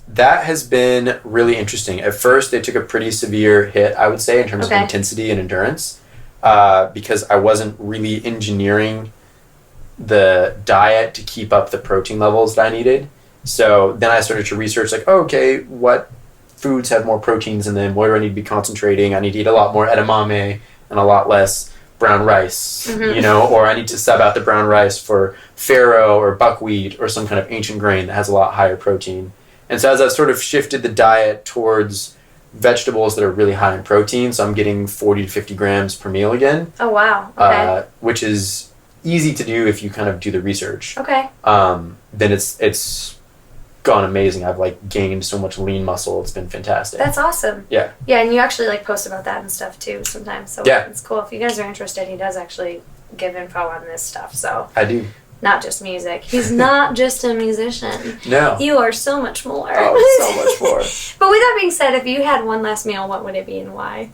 A: That has been really interesting. At first, they took a pretty severe hit, I would say, in terms of intensity and endurance, because I wasn't really engineering the diet to keep up the protein levels that I needed. So then I started to research, what foods have more proteins in them? Where do I need to be concentrating? I need to eat a lot more edamame and a lot less brown rice, or I need to sub out the brown rice for farro or buckwheat or some kind of ancient grain that has a lot higher protein. And so as I've sort of shifted the diet towards vegetables that are really high in protein, so I'm getting 40 to 50 grams per meal again.
B: Oh, wow. Okay.
A: Which is easy to do if you kind of do the research.
B: Okay.
A: Then it's gone amazing. I've gained so much lean muscle. It's been fantastic.
B: That's awesome.
A: Yeah.
B: Yeah, and you actually post about that and stuff too sometimes. So
A: yeah.
B: It's cool. If you guys are interested, he does actually give info on this stuff. So
A: I do.
B: Not just music. He's not just a musician.
A: No.
B: You are so much more.
A: Oh, so much more.
B: But with that being said, if you had one last meal, what would it be and why?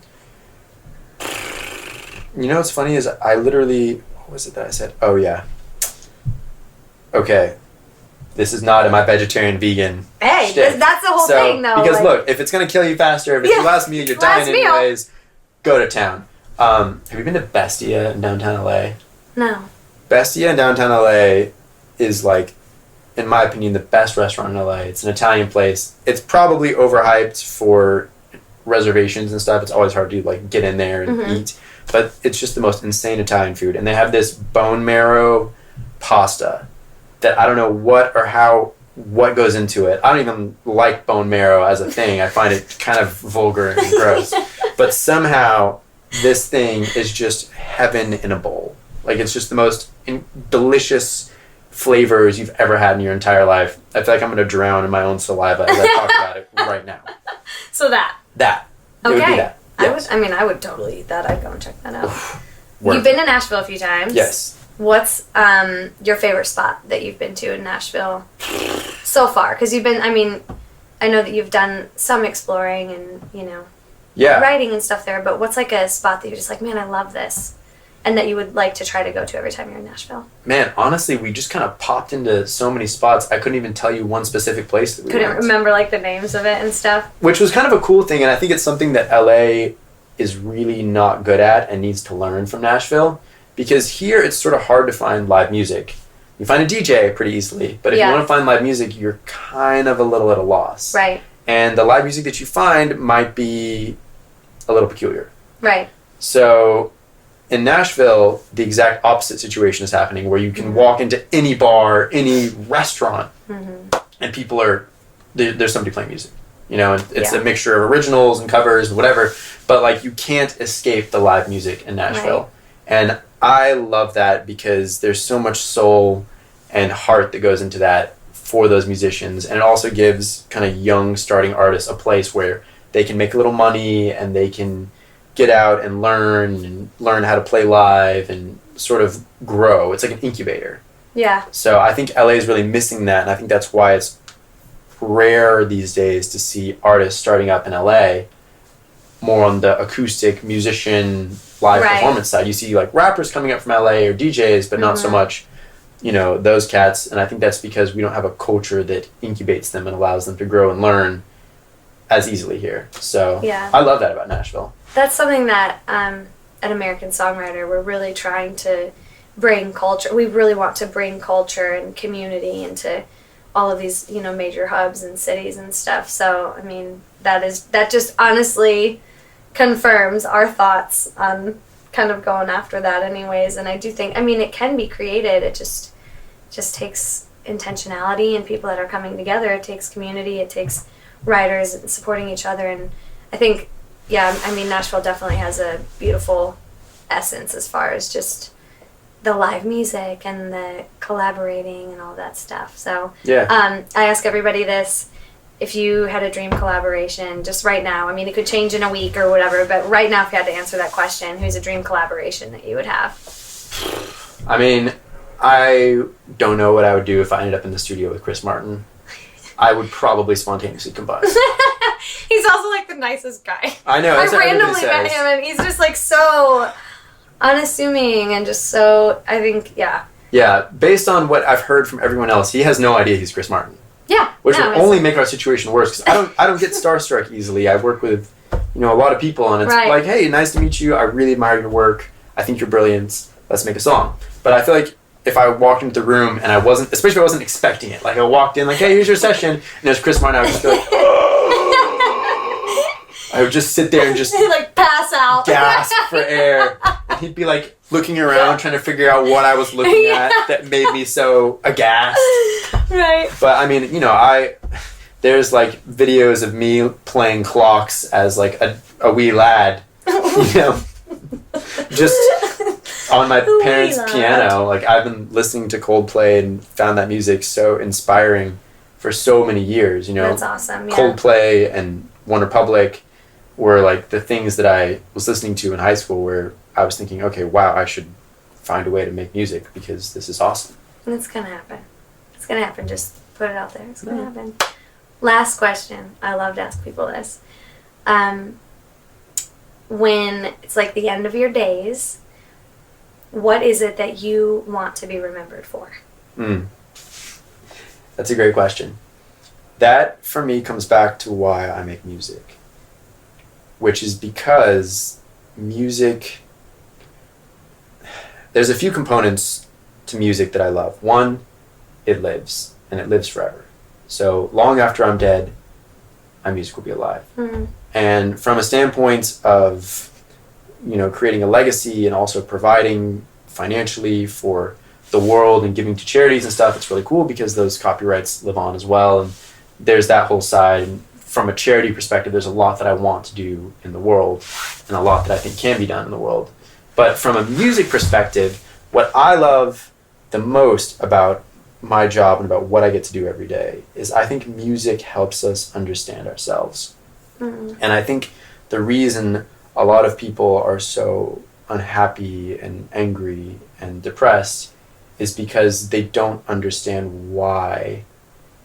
A: You know what's funny is I literally... What was it that I said? Oh, yeah. Okay. This is not am I vegetarian, vegan.
B: Hey, that's the whole thing, though.
A: Because look, if it's gonna kill you faster, if it's your last meal, you're dying anyways. Go to town. Have you been to Bestia in downtown LA?
B: No.
A: Bestia in downtown LA is like, in my opinion, the best restaurant in LA. It's an Italian place. It's probably overhyped for reservations and stuff. It's always hard to like get in there and eat. But it's just the most insane Italian food. And they have this bone marrow pasta that I don't know what goes into it. I don't even like bone marrow as a thing. I find it kind of vulgar and gross. But somehow this thing is just heaven in a bowl. Like, it's just the most delicious flavors you've ever had in your entire life. I feel like I'm going to drown in my own saliva as I talk about it right now.
B: So that.
A: It would be that. Yes.
B: I would totally eat that. I'd go and check that out.
A: Worth
B: You've been to Nashville a few times.
A: Yes.
B: What's your favorite spot that you've been to in Nashville so far? Because you've been, I know that you've done some exploring and, writing and stuff there, but what's like a spot that you're just like, man, I love this, and that you would like to try to go to every time you're in Nashville?
A: Man, honestly, we just kind of popped into so many spots. I couldn't even tell you one specific place that we
B: couldn't
A: went.
B: remember like the names of it and stuff. Which
A: was kind of a cool thing, and I think it's something that LA is really not good at and needs to learn from Nashville, because here it's sort of hard to find live music. You find a DJ pretty easily, but if you want to find live music, you're kind of a little at a loss.
B: Right.
A: And the live music that you find might be a little peculiar.
B: Right.
A: So in Nashville, the exact opposite situation is happening, where you can walk into any bar, any restaurant, and people there's somebody playing music. And it's a mixture of originals and covers and whatever, but like, you can't escape the live music in Nashville. Right. And I love that because there's so much soul and heart that goes into that for those musicians, and it also gives kind of young starting artists a place where they can make a little money and they can get out and learn how to play live and sort of grow. It's like an incubator. Yeah. So I think LA is really missing that, and I think that's why it's rare these days to see artists starting up in LA more on the acoustic musician live performance side. You see like rappers coming up from LA or DJs, but not so much, those cats. And I think that's because we don't have a culture that incubates them and allows them to grow and learn as easily here. So I love that about Nashville. That's something that at American Songwriter, we're really trying to bring culture. We really want to bring culture and community into all of these, major hubs and cities and stuff. So, that just honestly confirms our thoughts on kind of going after that anyways. And I do think, it can be created. It just takes intentionality and people that are coming together. It takes community. It takes writers and supporting each other. And I think, Nashville definitely has a beautiful essence as far as just the live music and the collaborating and all that stuff. So I ask everybody this: if you had a dream collaboration just right now, it could change in a week or whatever, but right now if you had to answer that question, who's a dream collaboration that you would have? I don't know what I would do if I ended up in the studio with Chris Martin. I would probably spontaneously combust. He's also like the nicest guy. I know. I randomly met him and he's just like so unassuming and just so, I think, Yeah, based on what I've heard from everyone else, he has no idea he's Chris Martin. Yeah. Which would only make our situation worse, because I don't get starstruck easily. I work with, a lot of people, and it's like, hey, nice to meet you. I really admire your work. I think you're brilliant. Let's make a song. But I feel like if I walked into the room and especially if I wasn't expecting it, like I walked in like, hey, here's your session, and there's Chris Martin, I would just be like, oh. I would just sit there and just like pass out, gasp for air, and he'd be like looking around trying to figure out what I was looking at that made me so aghast. Right. But there's like videos of me playing clocks as like a wee lad, just on my parents' piano. Like, I've been listening to Coldplay and found that music so inspiring for so many years. That's awesome. Yeah. Coldplay and OneRepublic were like the things that I was listening to in high school, where I was thinking, okay, wow, I should find a way to make music because this is awesome. And it's gonna happen. It's gonna happen. Just put it out there. It's gonna happen. Last question. I love to ask people this. When it's like the end of your days, what is it that you want to be remembered for? That's a great question. That, for me, comes back to why I make music, which is because music... There's a few components to music that I love. One, it lives, and it lives forever. So long after I'm dead, my music will be alive. Mm-hmm. And from a standpoint of, creating a legacy and also providing financially for the world and giving to charities and stuff, it's really cool because those copyrights live on as well. And there's that whole side. And from a charity perspective, there's a lot that I want to do in the world and a lot that I think can be done in the world. But from a music perspective, what I love the most about my job and about what I get to do every day is I think music helps us understand ourselves. Mm-hmm. And I think the reason a lot of people are so unhappy and angry and depressed is because they don't understand why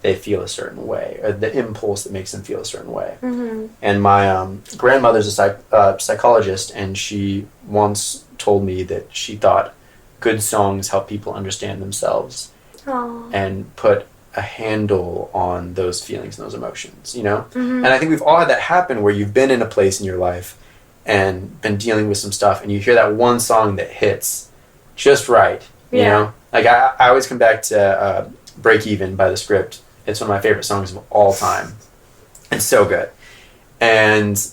A: they feel a certain way, or the impulse that makes them feel a certain way. Mm-hmm. And my grandmother's a psychologist, and she once told me that she thought good songs help people understand themselves. Aww. And put a handle on those feelings and those emotions, Mm-hmm. And I think we've all had that happen where you've been in a place in your life and been dealing with some stuff, and you hear that one song that hits just right, Like I always come back to Break Even by The Script. It's one of my favorite songs of all time. It's so good. And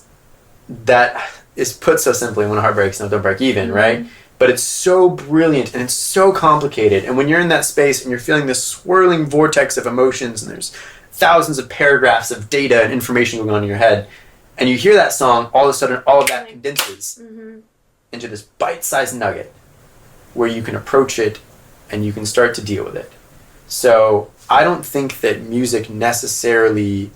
A: that is put so simply, when a heart breaks, no, don't break even, mm-hmm. right? But it's so brilliant and it's so complicated. And when you're in that space and you're feeling this swirling vortex of emotions and there's thousands of paragraphs of data and information going on in your head, and you hear that song, all of a sudden all of that condenses mm-hmm. into this bite-sized nugget where you can approach it and you can start to deal with it. So I don't think that music necessarily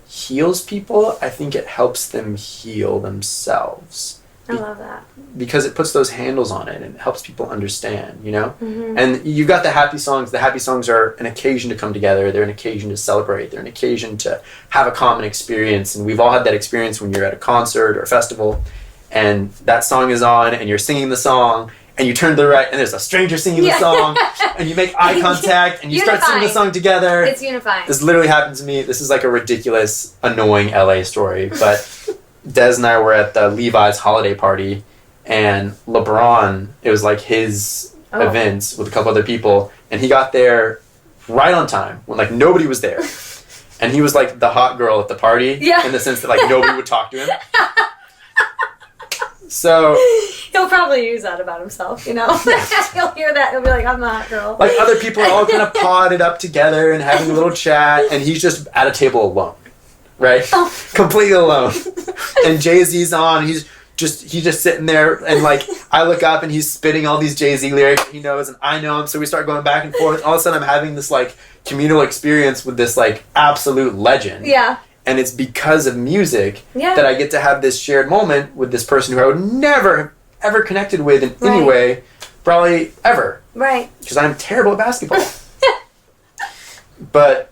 A: heals people. I think it helps them heal themselves.
B: I love that.
A: Because it puts those handles on it and it helps people understand, Mm-hmm. And you've got the happy songs. The happy songs are an occasion to come together. They're an occasion to celebrate. They're an occasion to have a common experience. And we've all had that experience when you're at a concert or a festival and that song is on and you're singing the song and you turn to the right and there's a stranger singing the song and you make eye contact and you start singing the song together.
B: It's unifying.
A: This literally happened to me. This is like a ridiculous, annoying LA story, but... Des and I were at the Levi's holiday party, and LeBron, it was like his event with a couple other people, and he got there right on time when like nobody was there. And he was like the hot girl at the party in the sense that like nobody would talk to him. So
B: he'll probably use that about himself, He'll hear that, he'll be like, I'm the hot girl.
A: Like other people are all kind of potted up together and having a little chat, and he's just at a table alone. Right? Completely alone. And Jay-Z's on, he's just sitting there, and like I look up and he's spitting all these Jay-Z lyrics he knows and I know him, so we start going back and forth. All of a sudden I'm having this like communal experience with this like absolute legend.
B: Yeah.
A: And it's because of music that I get to have this shared moment with this person who I would never have ever connected with in any way, probably ever.
B: Right.
A: Because I'm terrible at basketball. But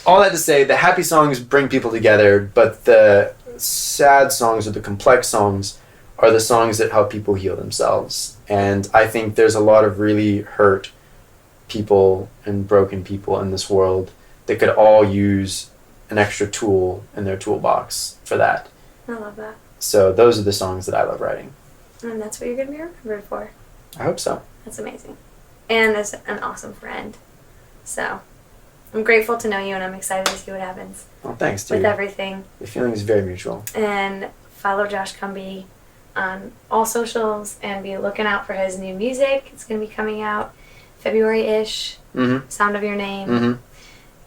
A: all that to say, the happy songs bring people together, but the sad songs or the complex songs are the songs that help people heal themselves. And I think there's a lot of really hurt people and broken people in this world that could all use an extra tool in their toolbox for that.
B: I love that.
A: So those are the songs that I love writing.
B: And that's what you're going to be remembered for.
A: I hope so.
B: That's amazing. And as an awesome friend. So... I'm grateful to know you, and I'm excited to see what happens.
A: Oh, thanks, dude.
B: With everything.
A: The feeling is very mutual.
B: And follow Josh Cumbee on all socials, and be looking out for his new music. It's going to be coming out February-ish. Mm-hmm. Sound of Your Name. Mm-hmm.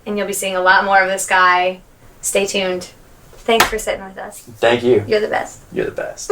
B: And you'll be seeing a lot more of this guy. Stay tuned. Thanks for sitting with us.
A: Thank you.
B: You're the best.
A: You're the best.